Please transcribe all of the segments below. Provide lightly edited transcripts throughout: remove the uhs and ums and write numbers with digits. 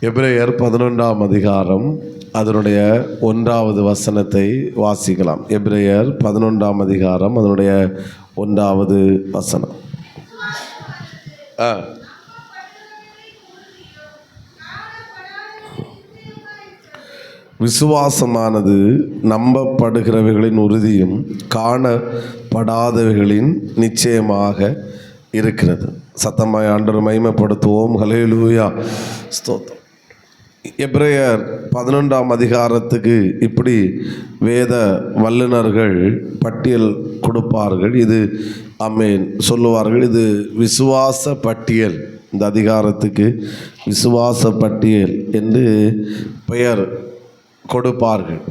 எபிரேயர் 11ஆம் அதிகாரம் அதனுடைய 1வது வசனத்தை வாசிக்கலாம். எபிரேயர் 11ஆம் அதிகாரம் அதனுடைய 1வது வசனம். விசுவாசமானது நம்பப்படுகிறவைகளின் உறுதியும் காணப்படாதவைகளின் நிச்சயமாக இருக்கிறது. சத்தமாய் ஆண்டவரை மகிமைப்படுத்துவோம். ஹல்லேலூயா, ஸ்தோத்திரம். எபிரேயர் 11ஆம் அதிகாரத்துக்கு இப்படி வேத வல்லுநர்கள் பட்டியல் கொடுப்பார்கள். இது ஆமென் சொல்லுவார்கள், இது விசுவாச பட்டியல். இந்த அதிகாரத்துக்கு விசுவாச பட்டியல் என்று பெயர் கொடுப்பார்கள்.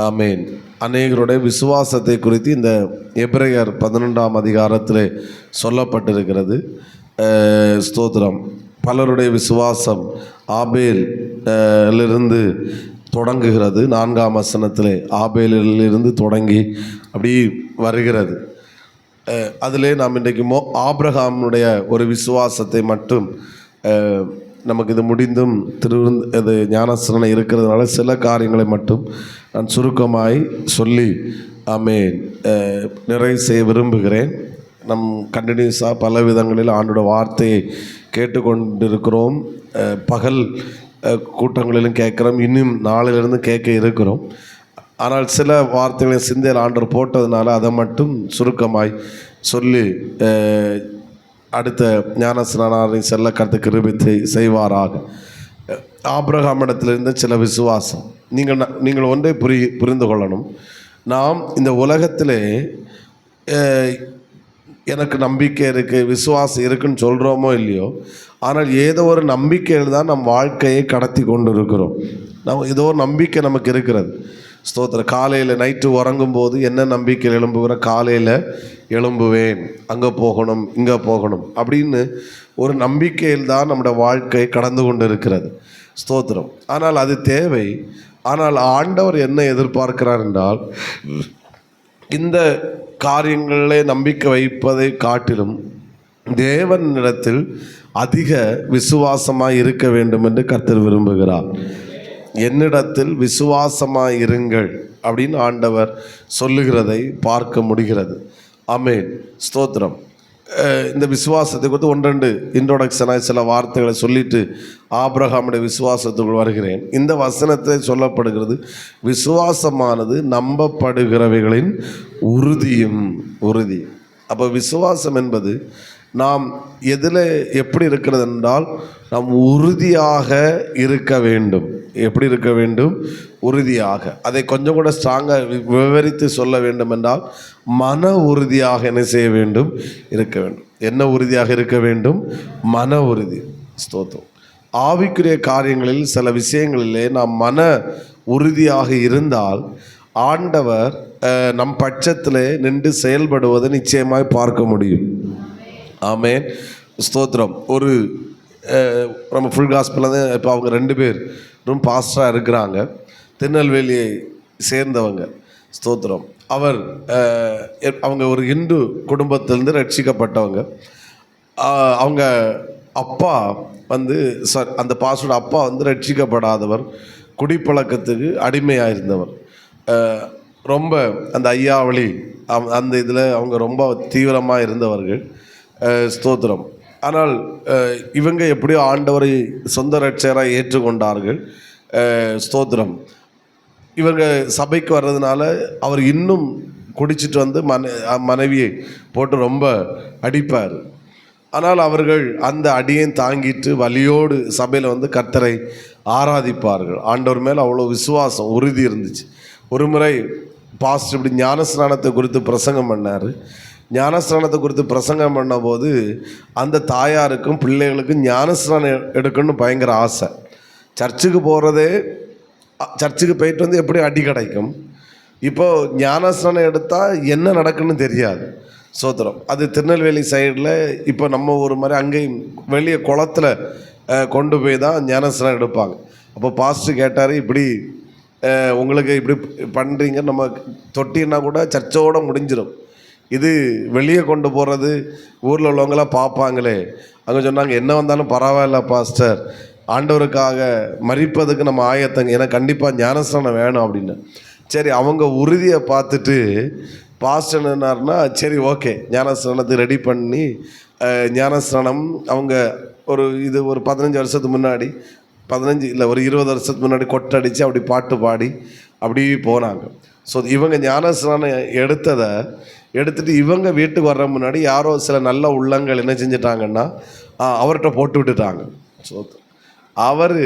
ஆமென். அநேகருடைய விசுவாசத்தை குறித்து இந்த எபிரேயர் 11ஆம் அதிகாரத்தில் சொல்லப்பட்டிருக்கிறது. ஸ்தோத்திரம். பலருடைய விசுவாசம் ஆபேலிருந்து தொடங்குகிறது. 4ஆம் வசனத்தில் ஆபேலிலிருந்து தொடங்கி அப்படி வருகிறது. அதிலே நாம் இன்றைக்கு ஆபிரகாமுடைய ஒரு விசுவாசத்தை மட்டும் நமக்கு இது முடிந்தும் இது ஞானஸ்நானம் இருக்கிறதுனால சில காரியங்களை மட்டும் நான் சுருக்கமாய் சொல்லி ஆமென் நிறைவு செய்ய விரும்புகிறேன். நம் கண்டினியூஸாக பல விதங்களில் ஆண்டோட வார்த்தையை கேட்டுக்கொண்டிருக்கிறோம். பகல் கூட்டங்களிலும் கேட்குறோம், இன்னும் நாளிலிருந்து கேட்க இருக்கிறோம். ஆனால் சில வார்த்தைகளை சிந்தையில் ஆண்டவர் போட்டதுனால அதை மட்டும் சுருக்கமாய் சொல்லி அடுத்த ஞானஸ்நானரை செல்ல கருத்து கிருபை செய்வாராக. ஆபிரகாமிடத்திலிருந்து சில விசுவாசம் நீங்கள் ஒன்றை புரிந்து கொள்ளணும். நாம் இந்த உலகத்திலே எனக்கு நம்பிக்கை இருக்குது, விசுவாசம் இருக்குன்னு சொல்கிறோமோ இல்லையோ, ஆனால் ஏதோ ஒரு நம்பிக்கையில் தான் நம் வாழ்க்கையை கடத்தி கொண்டு இருக்கிறோம். ஏதோ ஒரு நம்பிக்கை நமக்கு இருக்கிறது. ஸ்தோத்திரம். காலையில் நைட்டு உறங்கும்போது என்ன நம்பிக்கையில் எழும்புகிற, காலையில் எழும்புவேன், அங்கே போகணும் இங்கே போகணும் அப்படின்னு ஒரு நம்பிக்கையில் தான் நம்முடைய வாழ்க்கை கடந்து கொண்டு இருக்கிறது. ஸ்தோத்திரம். ஆனால் அது தேவை. ஆனால் ஆண்டவர் என்ன எதிர்பார்க்கிறார் என்றால், இந்த காரியங்களிலே நம்பிக்கை வைப்பதை காட்டிலும் தேவனிடத்தில் அதிக விசுவாசமாக இருக்க வேண்டும் என்று கர்த்தர் விரும்புகிறார். என்னிடத்தில் விசுவாசமாக இருங்கள் அப்படின்னு ஆண்டவர் சொல்லுகிறதை பார்க்க முடிகிறது. ஆமென், ஸ்தோத்திரம். இந்த விசுவாசத்தை குறித்து 1-2 இன்ட்ரோடக்ஷனாக சில வார்த்தைகளை சொல்லிட்டு ஆபிரகாமுடைய விசுவாசத்துக்குள் வருகிறேன். இந்த வசனத்தில் சொல்லப்படுகிறது, விசுவாசமானது நம்பப்படுகிறவைகளின் உறுதி. அப்போ விசுவாசம் என்பது நாம் எதில் எப்படி இருக்கிறது என்றால், நாம் உறுதியாக இருக்க வேண்டும். எப்படி இருக்க வேண்டும்? உறுதியாக. அதை கொஞ்சம் கூட ஸ்ட்ராங்காக விவரித்து சொல்ல வேண்டும் என்றால், மன உறுதியாக என்ன செய்ய வேண்டும்? இருக்க வேண்டும். என்ன உறுதியாக இருக்க வேண்டும்? மன உறுதி. ஸ்தோத்திரம். ஆவிக்குரிய காரியங்களில் சில விஷயங்களிலே நாம் மன உறுதியாக இருந்தால் ஆண்டவர் நம் பட்சத்திலே நின்று செயல்படுவதை நிச்சயமாய் பார்க்க முடியும். ஆமென், ஸ்தோத்திரம். ஒரு நம்ம ஃபுல் காஸ்பெல்லாம் தான் இப்போ அவங்க 2 பேரும் பாஸ்டராக இருக்கிறாங்க. திருநெல்வேலியை சேர்ந்தவங்க. ஸ்தோத்திரம். அவங்க ஒரு இந்து குடும்பத்திலேருந்து ரட்சிக்கப்பட்டவங்க. அவங்க அப்பா அந்த பாஸ்டரோட அப்பா ரட்சிக்கப்படாதவர், குடிப்பழக்கத்துக்கு அடிமையாக இருந்தவர். ரொம்ப அந்த ஐயாவளி அந்த இதில் அவங்க ரொம்ப தீவிரமாக இருந்தவர்கள். ஸ்தோத்திரம். ஆனால் இவங்க எப்படியோ ஆண்டவரை சொந்த ரட்சகராக ஏற்றுக்கொண்டார்கள். ஸ்தோத்திரம். இவங்க சபைக்கு வர்றதுனால அவர் இன்னும் குடிச்சிட்டு மனைவியை போட்டு ரொம்ப அடிப்பார். ஆனால் அவர்கள் அந்த அடியை தாங்கிட்டு வலியோடு சபையில் கர்த்தரை ஆராதிப்பார்கள். ஆண்டவர் மேல் அவ்வளோ விசுவாசம், உறுதி இருந்துச்சு. ஒரு முறை பாஸ்டர் இப்படி ஞானஸ்நானத்தை குறித்து பிரசங்கம் பண்ணார். ஞானஸ்நானத்தை குறித்து பிரசங்கம் பண்ணபோது அந்த தாயாருக்கும் பிள்ளைகளுக்கும் ஞானஸ்நானம் எடுக்கணும்னு பயங்கர ஆசை. சர்ச்சுக்கு போகிறதே, சர்ச்சுக்கு போயிட்டு எப்படி அடி கிடைக்கும், இப்போது ஞானஸ்நானம் எடுத்தால் என்ன நடக்குன்னு தெரியாது. ஸ்தோத்திரம். அது திருநெல்வேலி சைடில் இப்போ நம்ம ஒரு மாதிரி அங்கேயும் வெளியே குளத்தில் கொண்டு போய் தான் ஞானஸ்நானம் எடுப்பாங்க. அப்போ பாஸ்டர் கேட்டார், இப்படி உங்களுக்கு இப்படி பண்ணுறீங்க, நம்ம தொட்டின்னா கூட சர்ச்சோடு முடிஞ்சிடும், இது வெளியே கொண்டு போகிறது ஊரில் உள்ளவங்களாம் பார்ப்பாங்களே. அங்கே சொன்னாங்க, என்ன வந்தாலும் பரவாயில்ல பாஸ்டர், ஆண்டவருக்காக மரிப்பதுக்கு நம்ம ஆயத்தங்க, எனக்கு கண்டிப்பாக ஞானஸ்நானம் வேணும் அப்படின்னு. சரி, அவங்க உறுதியை பார்த்துட்டு பாஸ்டர் என்னார்னா, சரி ஓகே ஞானஸ்நானத்தை ரெடி பண்ணி ஞானஸ்நானம் அவங்க ஒரு 15 வருஷத்துக்கு முன்னாடி, 15 இல்லை ஒரு 20 வருஷத்துக்கு முன்னாடி கொட்டடிச்சு அப்படி பாட்டு பாடி அப்படி போனாங்க. ஸோ இவங்க ஞானஸ்நானம் எடுத்துட்டு இவங்க வீட்டுக்கு வர்ற முன்னாடி யாரோ சில நல்ல உள்ளங்கள் என்ன செஞ்சிட்டாங்கன்னா அவர்கிட்ட போட்டு விட்டுட்டாங்க. ஸோ அவர்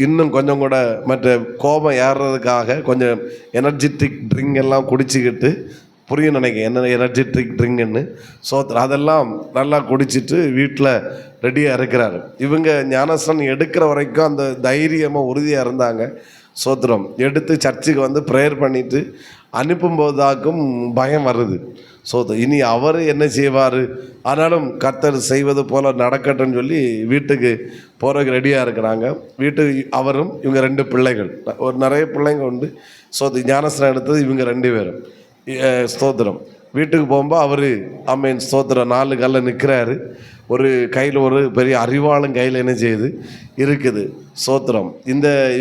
இன்னும் கொஞ்சம் கூட மற்ற கோபம் ஏறுறதுக்காக கொஞ்சம் எனர்ஜெட்டிக் ட்ரிங்க் எல்லாம் குடிச்சிக்கிட்டு, புரியும் நினைக்கிறேன் என்ன எனர்ஜெட்டிக் ட்ரிங்குன்னு, அதெல்லாம் நல்லா குடிச்சிட்டு வீட்டில் ரெடியாக இருக்கிறாரு. இவங்க ஞானஸ்நானம் எடுக்கிற வரைக்கும் அந்த தைரியமாக உறுதியாக இருந்தாங்க. சோத்திரம் எடுத்து சர்ச்சுக்கு வந்து ப்ரேயர் பண்ணிவிட்டு அனுப்பும்போதாக்கும் பயம் வருது. இனி அவர் என்ன செய்வார், ஆனாலும் கர்த்தர் செய்வது போல் நடக்கட்டும்னு சொல்லி வீட்டுக்கு போகிறதுக்கு ரெடியாக இருக்கிறாங்க. வீட்டுக்கு அவரும் இவங்க 2 பிள்ளைகள், ஒரு நிறைய பிள்ளைங்க உண்டு. ஞானஸ்நானம் எடுத்தது இவங்க 2 பேரும். ஸ்தோத்திரம். வீட்டுக்கு போகும்போது அவர் ஆமேன் ஸ்தோத்திரம் 4 காலில் நிற்கிறாரு. ஒரு கையில் ஒரு பெரிய அறிவாளும் கையில் என்ன செய்யுது இருக்குது. ஸ்தோத்திரம்.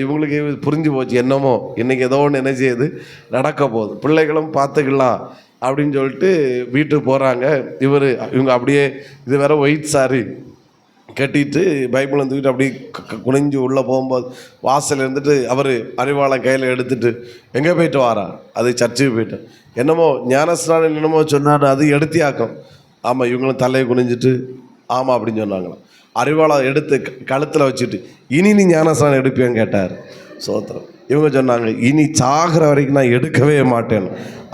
இவங்களுக்கு புரிஞ்சு போச்சு, என்னமோ இன்றைக்கி ஏதோ ஒன்று என்ன செய்யுது நடக்க போகுது, பிள்ளைகளும் பார்த்துக்கலாம் அப்படின்னு சொல்லிட்டு வீட்டுக்கு போகிறாங்க. இவங்க அப்படியே இது வேற ஒயிட் சாரி கட்டிட்டு பைபிள் தூக்கிட்டு அப்படியே குனிஞ்சு உள்ளே போகும்போது வாசல் இருந்துட்டு அவர் அறிவாளம் கையில் எடுத்துட்டு எங்கே போயிட்டு வாரா, அது சர்ச்சுக்கு போயிட்டு என்னமோ ஞானஸ்நானம் என்னமோ சொன்னார், அது எடுத்தியாக்கம். ஆமாம், இவங்களும் தலையை குனிஞ்சிட்டு ஆமாம் அப்படின்னு சொன்னாங்களாம். அறிவாளம் எடுத்து கழுத்தில் வச்சுட்டு இனி நீ ஞானஸ்நானம் எடுப்பேன்னு கேட்டார். சோத்திரம். இவங்க சொன்னாங்க, இனி சாகிற வரைக்கும் நான் எடுக்கவே மாட்டேன்,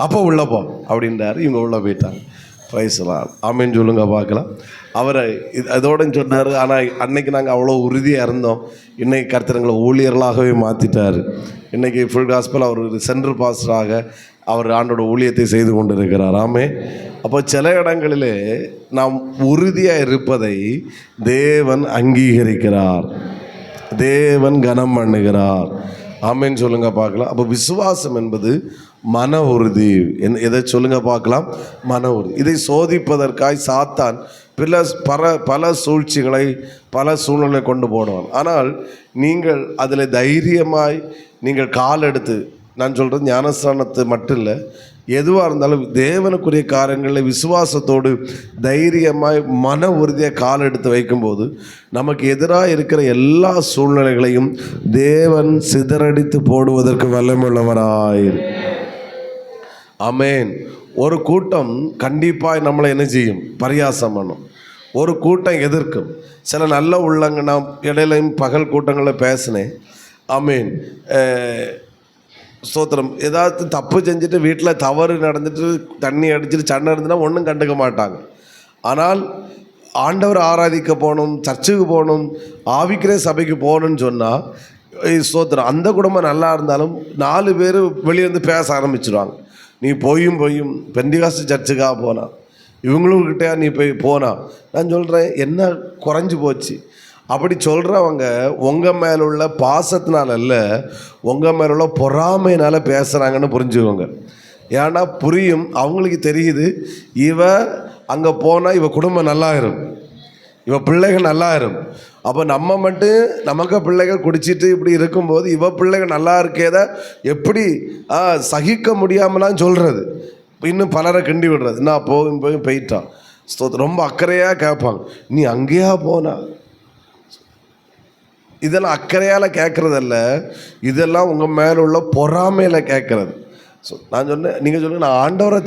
அப்போ உள்ளே போ அப்படின்றாரு. இவங்க உள்ளே போயிட்டாங்க. பிரைஸ்லாம் ஆமேன்னு சொல்லுங்க பார்க்கலாம். அவரை அதோடன்னு சொன்னார். ஆனால் அன்னைக்கு நாங்கள் அவ்வளோ உறுதியாக இருந்தோம். இன்றைக்கி கர்த்தர்களை ஊழியர்களாகவே மாற்றிட்டார். இன்றைக்கி ஃபுல் காஸ்பல் அவர் ஒரு சென்ட்ரல் பாஸ்டராக அவர் ஆண்டோட ஊழியத்தை செய்து கொண்டு இருக்கிறார். ஆமே. அப்போ சில இடங்களிலே நாம் உறுதியாக இருப்பதை தேவன் அங்கீகரிக்கிறார், தேவன் கனம் பண்ணுகிறார். ஆமேன்னு சொல்லுங்க பார்க்கலாம். அப்போ விசுவாசம் என்பது மன உறுதி. எதை சொல்லுங்க பார்க்கலாம்? மன உறுதி. இதை சோதிப்பதற்காய் சாத்தான் பல சூழ்ச்சிகளை பல சூழ்நிலை கொண்டு போடுவான். ஆனால் நீங்கள் அதில் தைரியமாய் நீங்கள் கால் எடுத்து, நான் சொல்கிறது ஞானஸ்நானத்தை மட்டும் இல்லை, எதுவாக இருந்தாலும் தேவனுக்குரிய காரியங்களில் விசுவாசத்தோடு தைரியமாய் மன உறுதியாக கால் எடுத்து வைக்கும்போது நமக்கு எதிராக இருக்கிற எல்லா சூழ்நிலைகளையும் தேவன் சிதறடித்து போடுவதற்கு வல்லமையுள்ளவராயிரு. ஆமேன். ஒரு கூட்டம் கண்டிப்பாக நம்மளை என்ன செய்யும்? பரியாசம் பண்ணும். ஒரு கூட்டம் எதிர்க்கும். சில நல்ல உள்ளங்க, நான் இடையிலையும் பகல் கூட்டங்களில் பேசினேன். ஆமேன். ஸ்தோத்திரம். ஏதாவது தப்பு செஞ்சுட்டு வீட்டில் தவறு நடந்துட்டு தண்ணி அடிச்சுட்டு சண்டை இருந்துன்னா ஒன்றும் கண்டுக்க மாட்டாங்க. ஆனால் ஆண்டவர் ஆராதிக்க போகணும், சர்ச்சுக்கு போகணும், ஆவிக்கிற சபைக்கு போகணும்னு சொன்னால் ஸ்தோத்திரம், அந்த குடும்பம் நல்லா இருந்தாலும் 4 பேர் வெளியேருந்து பேச ஆரம்பிச்சிடுவாங்க. நீ போயும் பெண்டிகாஸ்ட் சர்ச்சுக்காக போனா, இவங்களுக்கிட்டே நீ போனா. நான் சொல்கிறேன், என்ன குறைஞ்சி போச்சு? அப்படி சொல்கிறவங்க உங்கள் மேலே உள்ள பாசத்தினால இல்லை, உங்கள் மேலே உள்ள பொறாமையினால் பேசுகிறாங்கன்னு புரிஞ்சுக்கோங்க. ஏன்னா புரியும், அவங்களுக்கு தெரியுது இவ அங்கே போனால் இவ குடும்பம் நல்லாயிரும், இவ பிள்ளைகள் நல்லாயிரும். அப்போ நம்ம மட்டும் நமக்கு பிள்ளைகள் குடிச்சிட்டு இப்படி இருக்கும்போது இவ பிள்ளைகள் நல்லா இருக்கேத எப்படி சகிக்க முடியாமலாம் சொல்கிறது, இன்னும் பலரை கிண்டி விடுறது. நான் போயிட்டான். ரொம்ப அக்கறையாக கேட்பாங்க, நீ அங்கேயா போனா? இதெல்லாம் அக்கறையால் கேட்குறதல்ல, இதெல்லாம் உங்கள் மேலே உள்ள பொறாமையில் கேட்குறது. நான் சொன்னேன், நீங்கள் சொல்லுங்கள், நான் ஆண்டவரை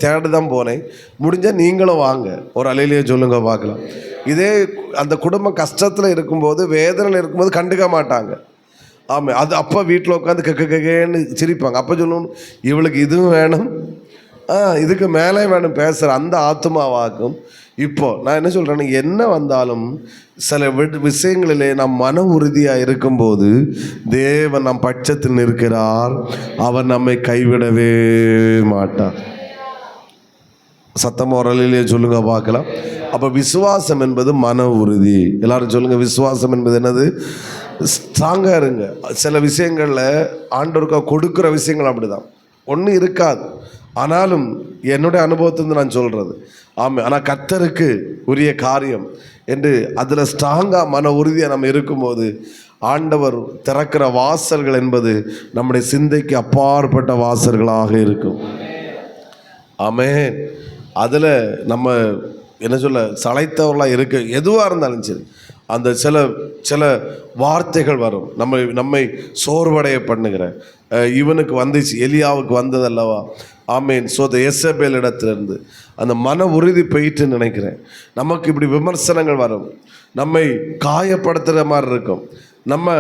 தேட தான் போனேன், முடிஞ்சால் நீங்களும் வாங்க, ஒரு அலையிலேயே சொல்லுங்க பார்க்கலாம். இதே அந்த குடும்பம் கஷ்டத்தில் இருக்கும்போது, வேதனையில் இருக்கும்போது கண்டுக்க மாட்டாங்க. ஆமாம், அது அப்போ வீட்டில் உட்காந்து கேன்னு சிரிப்பாங்க. அப்போ சொல்லணும், இவளுக்கு இதுவும் வேணும், இதுக்கு மேலே வேணும் பேசுகிற அந்த ஆத்மாவாக்கும். இப்போது நான் என்ன சொல்கிறேன்னு, என்ன வந்தாலும் சில விஷயங்களிலே நாம் மன உறுதியாக இருக்கும்போது தேவன் நம் பட்சத்தில் இருக்கிறார், அவர் நம்மை கைவிடவே மாட்டார். சத்தமாக உரலிலே சொல்லுங்க பார்க்கலாம். அப்போ விசுவாசம் என்பது மன உறுதி. எல்லாரும் சொல்லுங்கள், விசுவாசம் என்பது என்னது? ஸ்ட்ராங்காக இருங்க. சில விஷயங்களில் ஆண்டவருக்கா கொடுக்குற விஷயங்கள் அப்படி தான், ஒன்றும் இருக்காது. ஆனாலும் என்னுடைய அனுபவத்திலிருந்து நான் சொல்கிறது ஆமாம். ஆனால் கர்த்தருக்கு உரிய காரியம் என்று அதில் ஸ்ட்ராங்காக மன உறுதியாக நம்ம இருக்கும்போது ஆண்டவர் திறக்கிற வாசல்கள் என்பது நம்முடைய சிந்தைக்கு அப்பாற்பட்ட வாசல்களாக இருக்கும். ஆமென். அதில் நம்ம என்ன சொல்ல சளைத்தவர்களாக இருக்க எதுவாக இருந்தாலும் சரி, அந்த சில வார்த்தைகள் வரும் நம்மை சோர்வடைய பண்ணுகிற. இவனுக்கு வந்துச்சு, எலியாவுக்கு வந்ததல்லவா? ஆமேன். எசபேல் இடத்துலேருந்து அந்த மன உறுதி போயிட்டு நினைக்கிறேன். நமக்கு இப்படி விமர்சனங்கள் வரும், நம்மை காயப்படுத்துகிற மாதிரி இருக்கும். நம்ம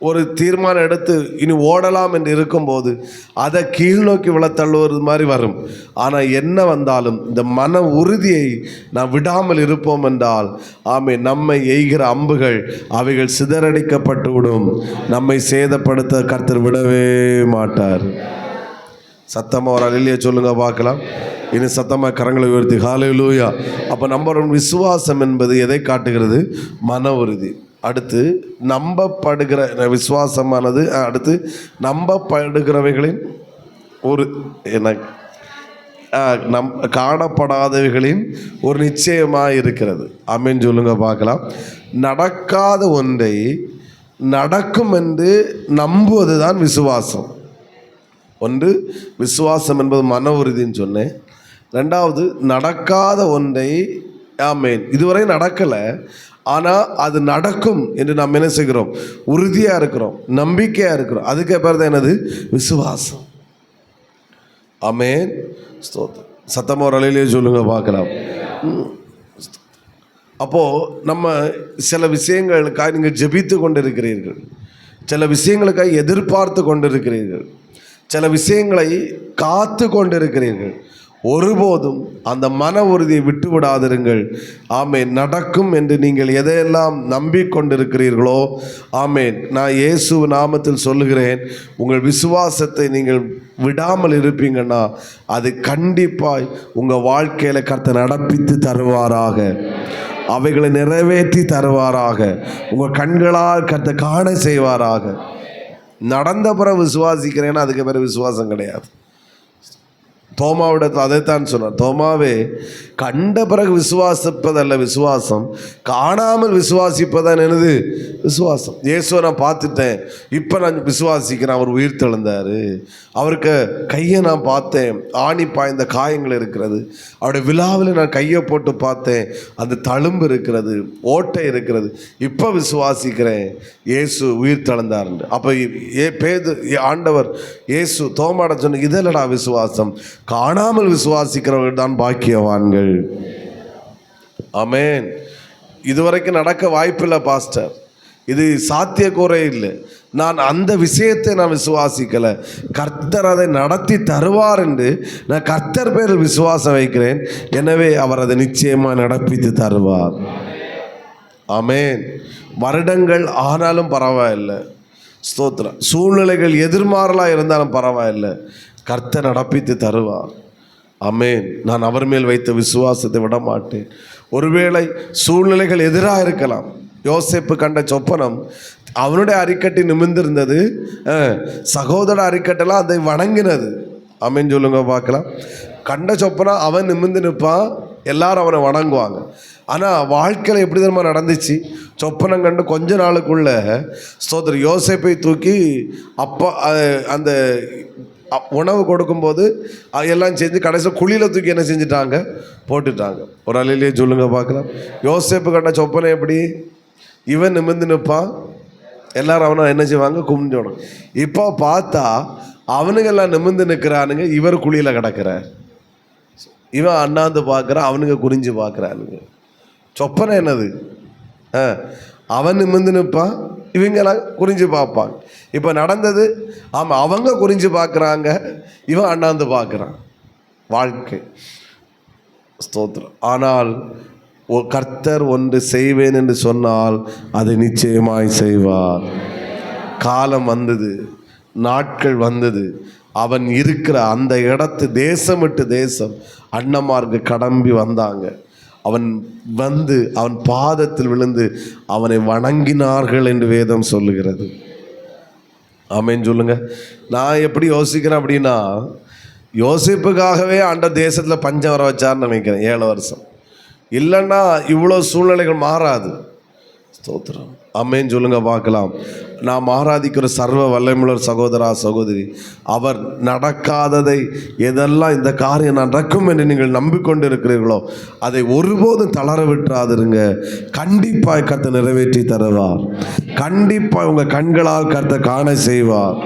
ஒரு தீர்மானம் எடுத்து இனி ஓடலாம் என்று இருக்கும்போது அதை கீழ்நோக்கி விழத்தள்ளுவது மாதிரி வரும். ஆனால் என்ன வந்தாலும் இந்த மன உறுதியை நாம் விடாமல் இருப்போம் என்றால் ஆமென், நம்மை எய்கிற அம்புகள் அவைகள் சிதறடிக்கப்பட்டு விடும். நம்மை சேதப்படுத்த கர்த்தர் விடவே மாட்டார். சத்தமாக ஒரு அல்லேலூயா சொல்லுங்க பார்க்கலாம். இனி சத்தமாக கரங்களை உயர்த்தி ஹல்லேலூயா. அப்போ நம்பர் 1 விசுவாசம் என்பது எதை காட்டுகிறது? மன உறுதி. அடுத்து நம்பப்படுகிற விசுவாசமானது, அடுத்து நம்பப்படுகிறவைகளின் ஒரு காணப்படாதவைகளின் ஒரு நிச்சயமாக இருக்கிறது. ஆமென் சொல்லுங்க பார்க்கலாம். நடக்காத ஒன்றை நடக்கும் என்று நம்புவது தான் விசுவாசம். ஒன்று விசுவாசம் என்பது மன உறுதின்னு சொன்னேன். ரெண்டாவது நடக்காத ஒன்றை ஆமென் இதுவரை நடக்கலை, ஆனால் அது நடக்கும் என்று நாம் என்ன செய்கிறோம்? உறுதியாக இருக்கிறோம், நம்பிக்கையாக இருக்கிறோம். அதுக்கு பேர் தான் என்னது? விசுவாசம். ஆமென். சத்தமாக ஒரு அல்லேலூயா சொல்லுங்க பார்க்கலாம். அப்போது நம்ம சில விஷயங்களுக்காக நீங்கள் ஜெபித்து கொண்டிருக்கிறீர்கள், சில விஷயங்களுக்காக எதிர்பார்த்து கொண்டிருக்கிறீர்கள், சில விஷயங்களை காத்து கொண்டிருக்கிறீர்கள். ஒருபோதும் அந்த மன உறுதியை விட்டு விடாதிருங்கள். ஆமேன். நடக்கும் என்று நீங்கள் எதையெல்லாம் நம்பிக்கொண்டிருக்கிறீர்களோ ஆமேன், நான் இயேசு நாமத்தில் சொல்லுகிறேன், உங்கள் விசுவாசத்தை நீங்கள் விடாமல் இருப்பீங்கன்னா அது கண்டிப்பாய் உங்கள் வாழ்க்கையில் கர்த்தர் நடப்பித்து தருவாராக, அவைகளை நிறைவேற்றி தருவாராக, உங்கள் கண்களால் கர்த்தர் காண செய்வாராக. நடந்த பிறகு விசுவாசிக்கிறேன்னா அதுக்கு பிறகு விசுவாசம் கிடையாது. தோமாவிடத்தில் அதைத்தான் சொன்னார். தோமாவே, கண்ட பிறகு விசுவாசிப்பதல்ல விசுவாசம், காணாமல் விசுவாசிப்பதான் எனது விசுவாசம். இயேசுவை நான் பார்த்துட்டேன், இப்போ நான் விசுவாசிக்கிறேன். அவர் உயிர் தெழுந்தார், அவருக்கு கையை நான் பார்த்தேன், ஆணி பாய்ந்த காயங்கள் இருக்கிறது, அவருடைய விழாவில் நான் கையை போட்டு பார்த்தேன், அந்த தழும்பு இருக்கிறது, ஓட்டை இருக்கிறது, இப்போ விசுவாசிக்கிறேன் இயேசு உயிர் தெழுந்தார். அப்போ ஆண்டவர் இயேசு தோமாட சொன்ன இதல்லடா விசுவாசம், காணாமல் விசுவாசிக்கிறவர்கள் தான் பாக்கியவான்கள். ஆமென். இதுவரைக்கும் நடக்க வாய்ப்பில்லை பாஸ்டர், இது சாத்தியக்கூறே இல்லை, நான் அந்த விஷயத்தை நான் விசுவாசிக்கலை, கர்த்தர் அதை நடத்தி தருவார் என்று நான் கர்த்தர் பேரில் விசுவாசம் வைக்கிறேன். எனவே அவர் அதை நிச்சயமாக நடப்பித்து தருவார். ஆமென். வருடங்கள் ஆனாலும் பரவாயில்லை, ஸ்தோத்திரம். சூழ்நிலைகள் எதிர்மாறலாக இருந்தாலும் பரவாயில்லை, கர்த்தர் நடப்பித்து தருவார். ஆமென். நான் அவர் மேல் வைத்த விசுவாசத்தை விட மாட்டேன். ஒருவேளை சூழ்நிலைகள் எதிராக இருக்கலாம். யோசேப்பு கண்ட சொப்பனம், அவனுடைய அரிக்கட்டி நிமிர்ந்திருந்தது, சகோதர அரிக்கட்டெல்லாம் அதை வணங்கினது. ஆமென் சொல்லுங்க பார்க்கலாம். கண்ட சொப்பனம் அவன் நிமிர்ந்து நிற்பான், எல்லாரும் அவனை வணங்குவாங்க. ஆனால் வாழ்க்கையில் எப்படி தெரியுமா நடந்துச்சு? சொப்பனம் கண்டு கொஞ்ச நாளுக்குள்ள ஸ்தோத்திரம் யோசேப்பை தூக்கி அப்பா அந்த உணவு கொடுக்கும்போது எல்லாம் செஞ்சு கடைசியில் குழியில் தூக்கி என்ன செஞ்சுட்டாங்க? போட்டுட்டாங்க. ஒரு அல்லேலூயா சொல்லுங்க பார்க்கலாம். யோசேப்பு கண்ட சொப்பனை எப்படி? இவன் நிமிர்ந்து நிற்பான், எல்லாரும் அவனை என்ன செய்வாங்க? கும்பிஞ்சோடும். இப்போ பார்த்தா அவனுங்கெல்லாம் நிமிர்ந்து நிற்கிறானுங்க, இவர் குழியில் கிடக்கிறார். இவன் அண்ணாந்து பார்க்குறான், அவனுங்க குறிஞ்சு பார்க்குறானுங்க. சொப்பனை என்னது? அவன் நிமிர்ந்து நிற்பான், இவங்கெல்லாம் குறிஞ்சு பார்ப்பாங்க. இப்போ நடந்தது, ஆமாம், அவங்க குறிஞ்சு பார்க்குறாங்க, இவன் அண்ணாந்து பார்க்குறான். வாழ்க்கை ஸ்தோத்திரம். ஆனால் கர்த்தர் ஒன்று செய்வேன் என்று சொன்னால் அதை நிச்சயமாய் செய்வார். காலம் வந்தது, நாட்கள் வந்தது, அவன் இருக்கிற அந்த இடத்து தேசம் விட்டு தேசம் அண்ணமார்க்கு கடம்பி வந்தாங்க. அவன் வந்து அவன் பாதத்தில் விழுந்து அவனை வணங்கினார்கள் என்று வேதம் சொல்லுகிறது. ஆமென் சொல்லுங்க. நான் எப்படி யோசிக்கிறேன் அப்படின்னா, யோசிப்புக்காகவே ஆண்ட தேசத்தில் பஞ்சம் வர வச்சார்னு நினைக்கிறேன் 7 வருஷம். இல்லைன்னா இவ்வளோ சூழ்நிலைகள் மாறாது. ஸ்தோத்திரம். ஆமென் சொல்லுங்க பார்க்கலாம். நாம் ஆராதிக்கிற சர்வ வல்லமையுள்ள சகோதரா சகோதரி, அவர் நடக்காததை எதெல்லாம் இந்த காரியம் நடக்கும் என்று நீங்கள் நம்பிக்கொண்டு இருக்கிறீர்களோ அதை ஒருபோதும் தளர விட்டுறாதுருங்க. கண்டிப்பாக கர்த்தர் நிறைவேற்றி தருவார். கண்டிப்பாக உங்கள் கண்களால் கர்த்தர் காண செய்வார்.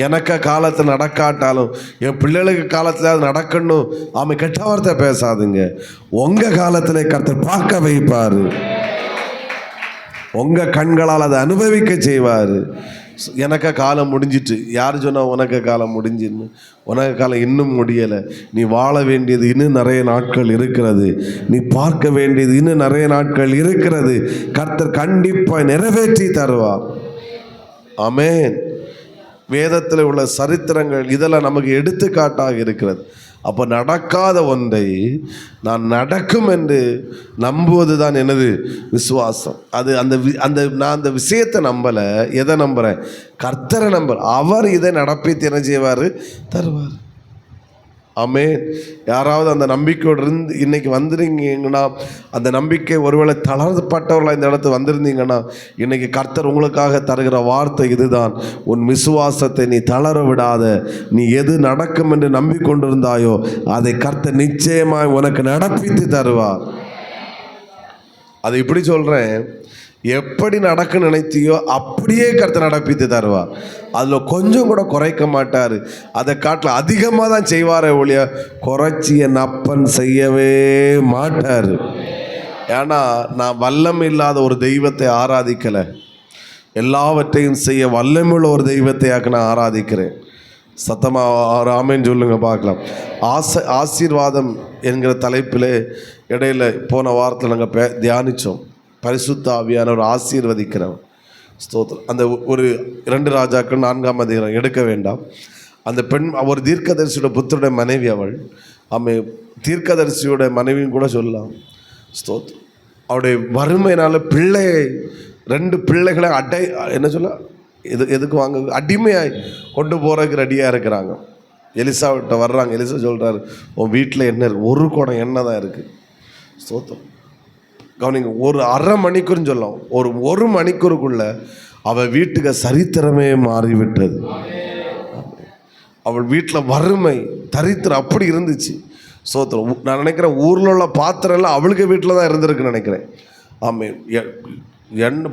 எனக்கு காலத்தில் நடக்காட்டாலும் என் பிள்ளைகளுக்கு காலத்தில் அது நடக்கணும். அவன் கெட்ட வார்த்தை பேசாதுங்க. உங்கள் காலத்தில் கர்த்தர் பார்க்க வைப்பார். உங்கள் கண்களால் அதை அனுபவிக்க செய்வார். எனக்கு காலம் முடிஞ்சிட்டு. யார் சொன்னால் உனக்கு காலம் முடிஞ்சின்னு? உனக்கு காலம் இன்னும் முடியலை. நீ வாழ வேண்டியது இன்னும் நிறைய நாட்கள் இருக்கிறது. நீ பார்க்க வேண்டியது இன்னும் நிறைய நாட்கள் இருக்கிறது. கர்த்தர் கண்டிப்பாக நிறைவேற்றி தருவார். ஆமென். வேதத்தில் உள்ள சரித்திரங்கள் இதெல்லாம் நமக்கு எடுத்துக்காட்டாக இருக்கிறது. அப்போ நடக்காத ஒன்றை நான் நடக்கும் என்று நம்புவது தான் எனது விசுவாசம். அது நான் அந்த விஷயத்தை நம்பலை. எதை நம்புகிறேன்? கர்த்தரை நம்புகிறேன். அவர் இதை நடப்பித்து என்ன செய்வார்? தருவார். ஆமென். யாராவது அந்த நம்பிக்கையோடு இருந்து இன்னைக்கு வந்துருந்தீங்கன்னா, அந்த நம்பிக்கை ஒருவேளை தளர்ப்பட்டவர்களாக இந்த இடத்துல வந்திருந்தீங்கன்னா, இன்னைக்கு கர்த்தர் உங்களுக்காக தருகிற வார்த்தை இதுதான். உன் விசுவாசத்தை நீ தளர விடாத. நீ எது நடக்கும் என்று நம்பிக்கொண்டிருந்தாயோ அதை கர்த்தர் நிச்சயமாய் உனக்கு நடப்பித்து தருவார். அதை இப்படி சொல்கிறேன், எப்படி நடக்க நினைத்தியோ அப்படியே கர்த்தர் நடப்பித்து தருவார். அதில் கொஞ்சம் கூட குறைக்க மாட்டார். அதை காட்டில் அதிகமாக தான் செய்வாரே ஒழிய குறைச்சி என் அப்பன் செய்யவே மாட்டார். ஏன்னா நான் வல்லமை இல்லாத ஒரு தெய்வத்தை ஆராதிக்கலை. எல்லாவற்றையும் செய்ய வல்லமையுள்ள ஒரு தெய்வத்தையாக்க நான் ஆராதிக்கிறேன். சத்தமாக ஆமென் சொல்லுங்க பார்க்கலாம். ஆசீர்வாதம் என்கிற தலைப்பில் இடையில போன வாரத்தில் நாங்கள் தியானித்தோம். பரிசுத்த ஆவியானவர் ஆசீர்வதிக்கிறவர். ஸ்தோத்திரம். அந்த ஒரு 2 ராஜாக்கள் 4ஆம் அதிகாரம் எடுக்க வேண்டாம். அந்த பெண் ஒரு தீர்க்கதரிசியோட புத்தருடைய மனைவி. அவள் தீர்க்கதரிசியோட மனைவியும் கூட சொல்லலாம். ஸ்தோத்திரம். அவருடைய வறுமையினால் 2 பிள்ளைகளை என்ன சொல்ல எதுக்கு வாங்க அடிமையாய் கொண்டு போகிறதுக்கு ரெடியாக இருக்கிறாங்க. எலிசாவிட்ட வர்றாங்க. எலிசா சொல்கிறாரு, உன் வீட்டில் என்ன இருக்குது? ஒரு குடம் எண்ணெய் தான் இருக்குது. ஸ்தோத்திரம். கவனிங்க, ஒரு அரை மணிக்கூர்னு சொல்லலாம். ஒரு மணிக்கூருக்குள்ள அவள் வீட்டுக்கு சரித்திரமே மாறிவிட்டது. அவள் வீட்டில் வறுமை தரித்திரம் அப்படி இருந்துச்சு. ஸ்தோத்திரம். நான் நினைக்கிறேன் ஊரில் உள்ள பாத்திரம் எல்லாம் அவளுக்கு வீட்டில் தான் இருந்திருக்குன்னு நினைக்கிறேன். ஆமாம்.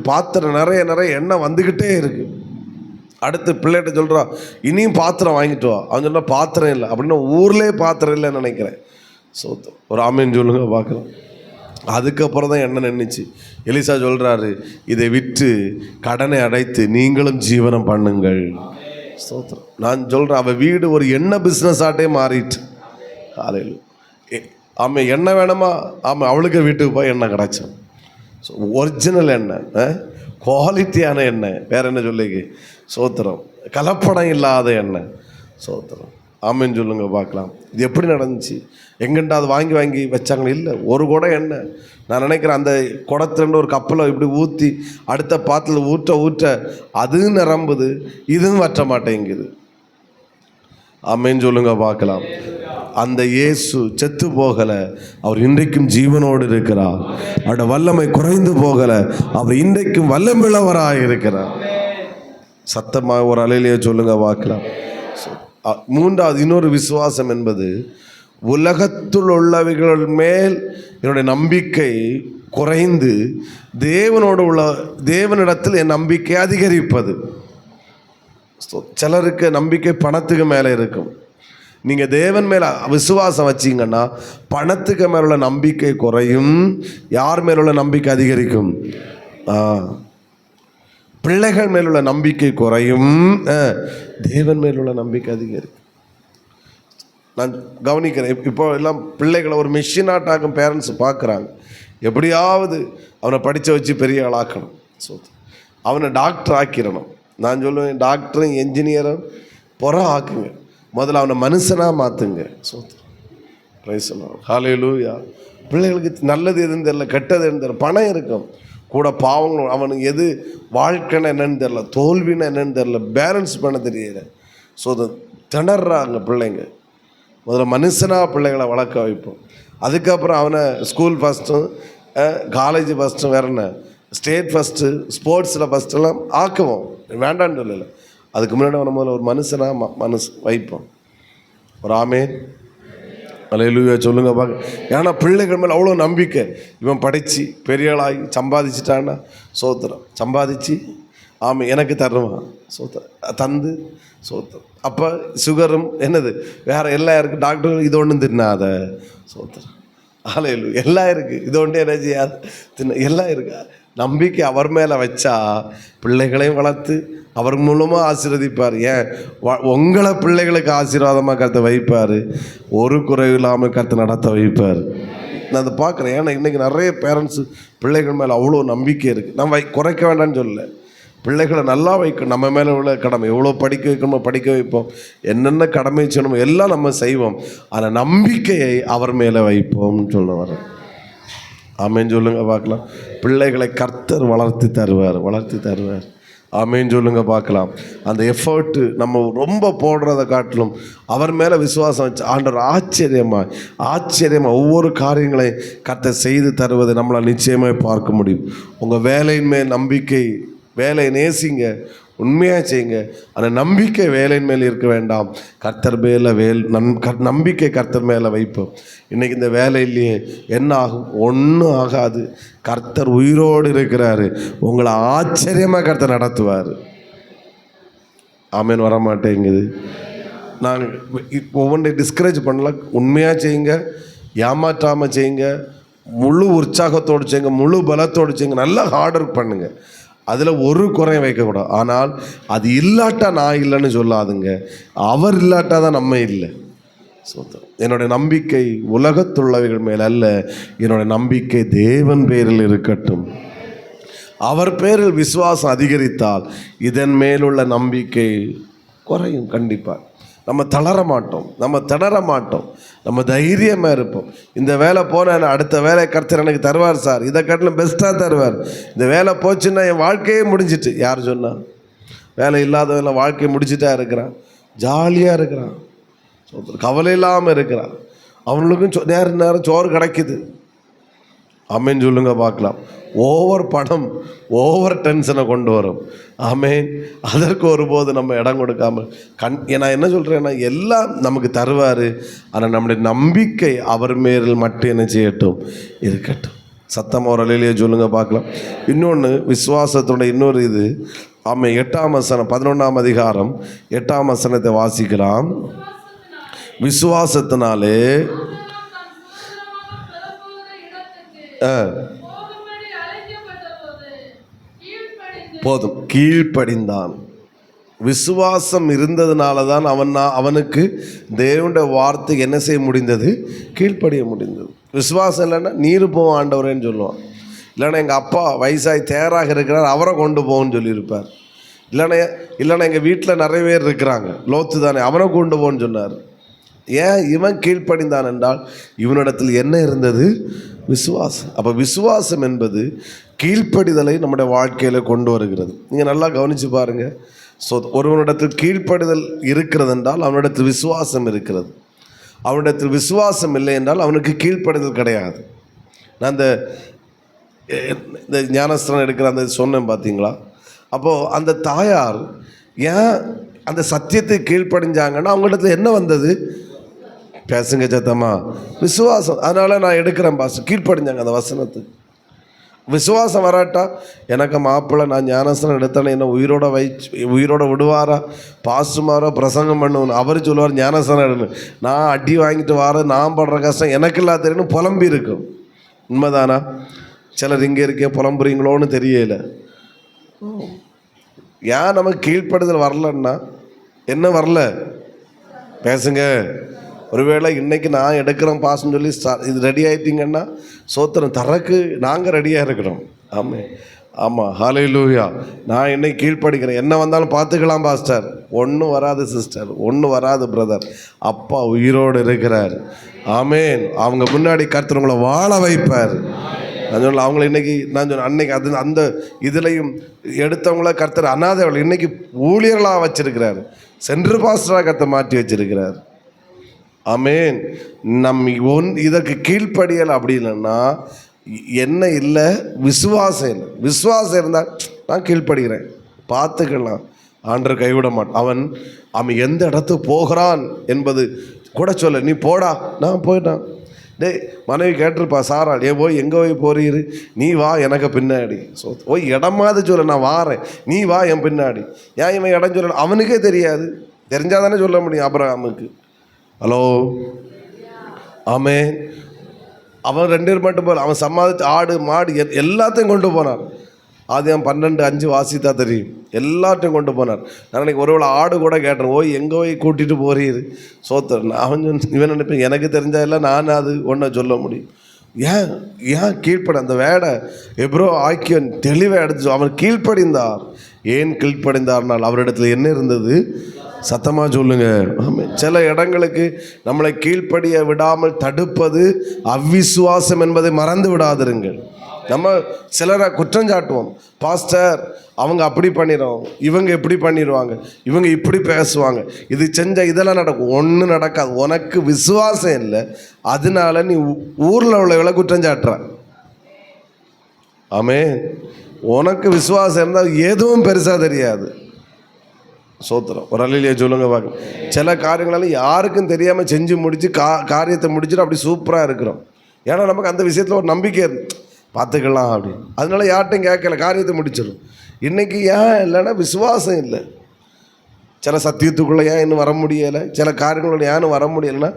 பாத்திரம் நிறைய எண்ணெய் வந்துக்கிட்டே இருக்கு. அடுத்து பிள்ளைகிட்ட சொல்கிறான், இனியும் பாத்திரம் வாங்கிட்டு வா. அவன் சொன்னா பாத்திரம் இல்லை அப்படின்னா ஊர்லேயே பாத்திரம் இல்லைன்னு நினைக்கிறேன். ஸ்தோத்திரம். ஒரு ஆமேன்னு சொல்லுங்க பார்க்கலாம். அதுக்கப்புறம் தான் எண்ணெய் நின்றுச்சு. எலிசா சொல்கிறாரு, இதை விற்று கடனை அடைத்து நீங்களும் ஜீவனம் பண்ணுங்கள். ஸ்தோத்திரம். நான் சொல்கிறேன், அவள் வீடு ஒரு எண்ணெய் பிஸ்னஸ் ஆட்டே மாறிட்டு. காலையில் ஆமாம் எண்ணெய் வேணுமா? ஆமாம் அவளுக்கு வீட்டுக்கு போய் எண்ணெய் கிடச்சோம். ஸோ ஒரிஜினல் எண்ணெய், குவாலிட்டியான எண்ணெய். வேறு என்ன சொல்லிக்கு? ஸ்தோத்திரம். கலப்படம் இல்லாத எண்ணெய். ஸ்தோத்திரம். ஆமேன்னு சொல்லுங்க பார்க்கலாம். இது எப்படி நடந்துச்சு? எங்கண்டா அது வாங்கி வச்சாங்க? இல்லை, ஒரு குடம் எண்ணெய். நான் நினைக்கிறேன் அந்த குடத்துலேருந்து ஒரு கப்பில் இப்படி ஊற்றி அடுத்த பாத்தில் ஊற்ற அதுவும் நிரம்புது, இதுவும் வற்ற மாட்டேங்குது. ஆமேன்னு சொல்லுங்க பார்க்கலாம். அந்த இயேசு செத்து போகலை. அவர் இன்றைக்கும் ஜீவனோடு இருக்கிறார். அவருடைய வல்லமை குறைந்து போகலை. அவர் இன்றைக்கும் வல்லமிழவராக இருக்கிறார். சத்தமாக ஒரு அலையிலேயே சொல்லுங்க பார்க்கலாம். 3வது இன்னொரு விசுவாசம் என்பது, உலகத்தில் உள்ளவைகள் மேல் என்னுடைய நம்பிக்கை குறைந்து தேவனிடத்தில் என் நம்பிக்கை அதிகரிப்பது. சிலருக்கு நம்பிக்கை பணத்துக்கு மேலே இருக்கும். நீங்கள் தேவன் மேலே விசுவாசம் வச்சிங்கன்னா பணத்துக்கு மேலுள்ள நம்பிக்கை குறையும். யார் மேலுள்ள நம்பிக்கை அதிகரிக்கும்? பிள்ளைகள் மேலுள்ள நம்பிக்கை குறையும். தேவன் மேலுள்ள நம்பிக்கை அதிகரிக்கும். நான் கவனிக்கிறேன். இப்போ எல்லாம் பிள்ளைகளை ஒரு மெஷினாட்டாக்கும் பேரண்ட்ஸ் பார்க்குறாங்க. எப்படியாவது அவனை படித்த வச்சு பெரிய ஆளாக்கணும். ஸோ அவனை டாக்டர் ஆக்கிடணும். நான் சொல்லுவேன், டாக்டரும் என்ஜினியரும் ஆக்குங்க. முதல்ல அவனை மனுஷனாக மாற்றுங்க. ஸோ ப்ரைஸ் சொல்லலாம். ஹல்லேலூயா. பிள்ளைகளுக்கு நல்லது எதுன்னு தெரியல, கெட்டது எதுன்னு தெரியல. பணம் இருக்கும் கூட, பாவங்கள். அவனுக்கு எது வாழ்க்கைன்னு என்னன்னு தெரில, தோல்வின்னு என்னன்னு தெரில, பேலன்ஸ் பண்ண தெரியல. ஸோ திணறாங்க பிள்ளைங்க. முதல்ல மனுஷனாக பிள்ளைகளை வளர்க்க வைப்போம். அதுக்கப்புறம் அவனை ஸ்கூல் ஃபஸ்ட்டும் காலேஜ் ஃபஸ்ட்டும் வேற என்ன ஸ்டேட் ஃபஸ்ட்டு ஸ்போர்ட்ஸில் ஃபஸ்ட்டெல்லாம் ஆக்குவோம், வேண்டான்னு சொல்லலை. அதுக்கு முன்னாடி அவனை முதல்ல ஒரு மனுஷனாக வைப்போம். ஒரு ஆமேன் அல்லேலூயா சொல்லுங்க பார்க்க. ஏன்னா பிள்ளைகள் மேலே அவ்வளோ நம்பிக்கை. இவன் படித்து பெரியாளாகி சம்பாதிச்சிட்டான்னா சோத்திரம், சம்பாதிச்சு ஆமாம் எனக்கு தருவான் சோத்திரம், தந்து சோத்திரம். அப்போ சுகரும் என்னது வேறு எல்லாம் இருக்குது. டாக்டர் இது ஒன்றும் தின்னாத சோத்திரம், அல்லேலூயா எல்லாம் இருக்குது. இது ஒன்று என்ன செய்யாது தின்ன எல்லாம் இருக்கா. நம்பிக்கை அவர் மேலே வச்சா பிள்ளைகளையும் வளர்த்து அவர் மூலமாக ஆசீர்வதிப்பார். ஏன் உங்களை பிள்ளைகளுக்கு ஆசீர்வாதமாக கருத்தை வைப்பார், ஒரு குறைவு இல்லாமல் கருத்தை நடத்த வைப்பார். நான் அதை பார்க்குறேன். ஏன்னா இன்றைக்கி நிறைய பேரண்ட்ஸு பிள்ளைகள் மேலே அவ்வளோ நம்பிக்கை இருக்குது. நம்ம குறைக்க வேண்டாம்னு சொல்லலை, பிள்ளைகளை நல்லா வைக்கணும். நம்ம மேலே உள்ள கடமை எவ்வளோ படிக்க வைக்கணுமோ படிக்க வைப்போம், என்னென்ன கடமை செய்யணுமோ எல்லாம் நம்ம செய்வோம். ஆனால் நம்பிக்கையை அவர் மேலே வைப்போம்னு சொல்ல வரேன். ஆமேன்னு சொல்லுங்க பார்க்கலாம். பிள்ளைகளை கர்த்தர் வளர்த்து தருவார். ஆமேன்னு சொல்லுங்க பார்க்கலாம். அந்த எஃபர்ட்டு நம்ம ரொம்ப போடுறதை காட்டிலும் அவர் மேலே விசுவாசம் வச்சு ஆண்டவர் ஆச்சரியமாக ஒவ்வொரு காரியங்களையும் கர்த்தர் செய்து தருவதை நம்மளால் நிச்சயமாக பார்க்க முடியும். உங்கள் வேலையின் மேல் நம்பிக்கை, வேலையை நேசிங்க, உண்மையாக செய்யுங்க. ஆனால் நம்பிக்கை வேலையின் மேல் இருக்க வேண்டாம், கர்த்தர் மேலே நம்பிக்கை கர்த்தர் மேலே வைப்போம். இன்றைக்கி இந்த வேலையிலேயே என்ன ஆகும்? ஒன்றும் ஆகாது. கர்த்தர் உயிரோடு இருக்கிறாரு, உங்களை ஆச்சரியமாக கர்த்தர் நடத்துவார். ஆமேன் வரமாட்டேங்குது. நான் ஒவ்வொன்றை டிஸ்கரேஜ் பண்ணல. உண்மையாக செய்யுங்க, ஏமாற்றாமல் செய்யுங்க, முழு உற்சாகத்தோடு செய்யுங்க, முழு பலத்தோடு செய்யுங்க, நல்லா ஹார்ட் ஒர்க் பண்ணுங்கள். அதில் ஒரு குறையும் வைக்கக்கூடாது. ஆனால் அது இல்லாட்டா நான் இல்லைன்னு சொல்லாதுங்க, அவர் இல்லாட்டா தான் நம்ம இல்லை. என்னுடைய நம்பிக்கை உலகத்துள்ளவைகள் மேல் அல்ல, என்னுடைய நம்பிக்கை தேவன் பேரில் இருக்கட்டும். அவர் பேரில் விசுவாசம் அதிகரித்தால் இதன் மேலுள்ள நம்பிக்கை குறையும். கண்டிப்பாக நம்ம தளர மாட்டோம், நம்ம திணற மாட்டோம், நம்ம தைரியமாக இருப்போம். இந்த வேலை போனால் அடுத்த வேலை கர்த்தர் எனக்கு தருவார் சார், இதை காட்டிலும் பெஸ்ட்டாக தருவார். இந்த வேலை போச்சுன்னா என் வாழ்க்கையே முடிஞ்சிட்டு. யார் சொன்னால்? வேலை இல்லாதவெல்லாம் வாழ்க்கையை முடிச்சுட்டா இருக்கிறான், ஜாலியாக இருக்கிறான், கவலை இல்லாமல் இருக்கிறான். அவனுக்கும் நேரம் சோறு கிடைக்குது. ஆமேன் சொல்லுங்க பார்க்கலாம். ஓவர் பணம் ஓவர் டென்ஷனை கொண்டு வரும். ஆமேன். அதற்கு ஒருபோது நம்ம இடம் கொடுக்காமல் நான் என்ன சொல்கிறேன்னா எல்லாம் நமக்கு தருவார். ஆனால் நம்முடைய நம்பிக்கை அவர் மேலில் மட்டும் என்ன செய்யட்டும், இருக்கட்டும். சத்தமாக ஒரு அலையிலேயே சொல்லுங்க பார்க்கலாம். இன்னொன்று விசுவாசத்தோட இன்னொரு இது. ஆமாம் 8ஆம் வசனம் 11ஆம் அதிகாரம் 8ஆம் வசனத்தை வாசிக்கலாம். விசுவாசத்தினாலே போதும் கீழ்ப்படிந்தான். விசுவாசம் இருந்ததுனால தான் அவனுக்கு தேவனுடைய வார்த்தை என்ன செய்ய முடிந்தது, கீழ்ப்படிய முடிந்தது. விசுவாசம் இல்லைன்னா நீர் போவோம் ஆண்டவரேன்னு சொல்லுவான். இல்லைன்னா எங்கள் அப்பா வயசாகி தேராக இருக்கிறார், அவரை கொண்டு போவோன்னு சொல்லியிருப்பார். இல்லைன்னா எங்கள் வீட்டில் நிறைய பேர் இருக்கிறாங்க, லோத்து தானே, அவனை கொண்டு போன்னு சொன்னார். ஏன் இவன் கீழ்ப்படிந்தான் என்றால் இவனிடத்தில் என்ன இருந்தது, விசுவாசம். அப்போ விசுவாசம் என்பது கீழ்ப்படிதலை நம்முடைய வாழ்க்கையில் கொண்டு வருகிறது. நீங்கள் நல்லா கவனித்து பாருங்கள். ஸோ ஒருவனிடத்தில் கீழ்ப்படிதல் இருக்கிறது என்றால் அவனிடத்தில் விசுவாசம் இருக்கிறது. அவனிடத்தில் விசுவாசம் இல்லை என்றால் அவனுக்கு கீழ்ப்படிதல் கிடையாது. நான் இந்த ஞானஸ்தானம் எடுக்கிற அந்த சொன்னேன் பார்த்தீங்களா? அப்போது அந்த தாயார் ஏன் அந்த சத்தியத்தை கீழ்ப்படிஞ்சாங்கன்னா அவங்களிடத்தில் என்ன வந்தது, பேசுங்க சத்தமா, விசுவாசம். அதனால் நான் எடுக்கிறேன் பாஸ்டர், கீழ்ப்படிஞ்சாங்க அந்த வசனத்துக்கு. விசுவாசம் வராட்டா எனக்கு மாப்பிள்ளை நான் ஞானஸ்தானம் எடுத்தேன்னு என்ன உயிரோட விடுவாரா, பாஸ்டுமாரோ பிரசங்கம் பண்ணுவேன், அவர் சொல்லுவார் ஞானஸ்தானம் எடுக்கணும், நான் அடி வாங்கிட்டு வார, நான் படுற கஷ்டம் எனக்கு இல்லா தெரியும் புலம்பி இருக்கும். உண்மைதானா? சிலர் இங்கே இருக்கே புலம்புறீங்களோன்னு தெரியல. ஏன் நமக்கு கீழ்ப்படுதல் வரலன்னா என்ன வரல, பேசுங்க. ஒருவேளை இன்றைக்கி நான் எடுக்கிறேன் பாஸ்ன்னு சொல்லி இது ரெடி ஆகிட்டிங்கன்னா சோத்திரம் தரக்கு நாங்கள் ரெடியாக இருக்கிறோம். ஆமாம் ஹல்லேலூயா. நான் இன்னைக்கு கீழ்ப்படிக்கிறேன், என்ன வந்தாலும் பார்த்துக்கலாம் பாஸ்டர். ஒன்றும் வராது சிஸ்டர், ஒன்றும் வராது பிரதர். அப்பா உயிரோடு இருக்கிறார். ஆமேன். அவங்க முன்னாடி கர்த்தர் உங்களை வாழ வைப்பார். நான் சொன்ன அவங்கள இன்னைக்கு நான் சொன்னேன் அன்னைக்கு அது அந்த இதுலையும் எடுத்தவங்கள கர்த்தர் அனாதைகள் இன்னைக்கு ஊழியர்களாக வச்சிருக்கிறார், சென்ட்ரு பாஸ்டராக கர்த்தர் மாற்றி வச்சிருக்கிறார். ஆமேன். இதற்கு கீழ்ப்படியல் அப்படி இல்லைன்னா என்ன இல்லை, விசுவாசம் இல்லை. விசுவாசம் இருந்தால் நான் கீழ்ப்படுகிறேன், பார்த்துக்கலாம், ஆண்டவர் கைவிட மாட்டான். அவன் எந்த இடத்துக்கு போகிறான் என்பது கூட சொல்ல, நீ போடா, நான் போயிட்டான். டேய் மனைவி கேட்டிருப்பா, சாராள் போய் எங்கே போய் போறீரு, நீ வா எனக்கு பின்னாடி. போய் இடமாவது சொல்ல, நான் வாரேன், நீ வா என் பின்னாடி. ஏன் இவன் இடம் சொல்ல, அவனுக்கே தெரியாது, தெரிஞ்சால் தானே சொல்ல முடியும் ஆபிரகாமுக்கு. ஹலோ ஆமென். அவன் 2 பேர் மட்டும் போல, அவன் சம்பாதிச்சு ஆடு மாடு எல்லாத்தையும் கொண்டு போனான். ஆதியாகமம் 12:5 வாசித்தா தெரியும், எல்லாத்தையும் கொண்டு போனார். நான் அன்றைக்கி ஒருவேளை ஆடு கூட கேட்டேன், ஓய் எங்கே போய் கூட்டிகிட்டு போறீரு சோத்தர். அவன் இவன் நினைப்பேன், எனக்கு தெரிஞ்சா இல்லை, நான் அது ஒன்றை சொல்ல முடியும். ஏன் கீழ்ப்பட அந்த வேடை எப்ரோ ஆக்கியன் தெளிவாக எடுத்து அவன் கீழ்ப்படிந்தார். ஏன் கீழ்ப்படிந்தார்னால் அவரிடத்துல என்ன இருந்தது, சத்தமாக சொல்லுங்க. ஆமாம். சில இடங்களுக்கு நம்மளை கீழ்ப்படிய விடாமல் தடுப்பது அவ்விசுவாசம் என்பதை மறந்து விடாதிருங்கள். நம்ம சிலரை குற்றம் சாட்டுவோம், பாஸ்டர் அவங்க அப்படி பண்ணிடுவோம், இவங்க எப்படி பண்ணிடுவாங்க, இவங்க இப்படி பேசுவாங்க, இது செஞ்சால் இதெல்லாம் நடக்கும். ஒன்றும் நடக்காது. உனக்கு விசுவாசம் இல்லை, அதனால நீ ஊரில் உள்ளவங்களை குற்றம் சாட்டுற. ஆமென். உனக்கு விசுவாசம் இருந்தால் எதுவும் பெருசாக தெரியாது. சோத்திரம். ஒரு அல்லேலூயா சொல்லுங்க பார்க்க. சில காரியங்களெல்லாம் யாருக்கும் தெரியாமல் செஞ்சு முடித்து காரியத்தை முடிச்சுட்டு அப்படி சூப்பராக இருக்கிறோம். ஏன்னா நமக்கு அந்த விஷயத்தில் ஒரு நம்பிக்கை இருந்து பார்த்துக்கலாம் அப்படின்னு. அதனால யார்ட்டையும் கேட்கல, காரியத்தை முடிச்சிடும். இன்றைக்கி ஏன் இல்லைன்னா விசுவாசம் இல்லை. சில சத்தியத்துக்குள்ளே ஏன் இன்னும் வர முடியலை, சில காரியங்களோட ஏன்னு வர முடியலைன்னா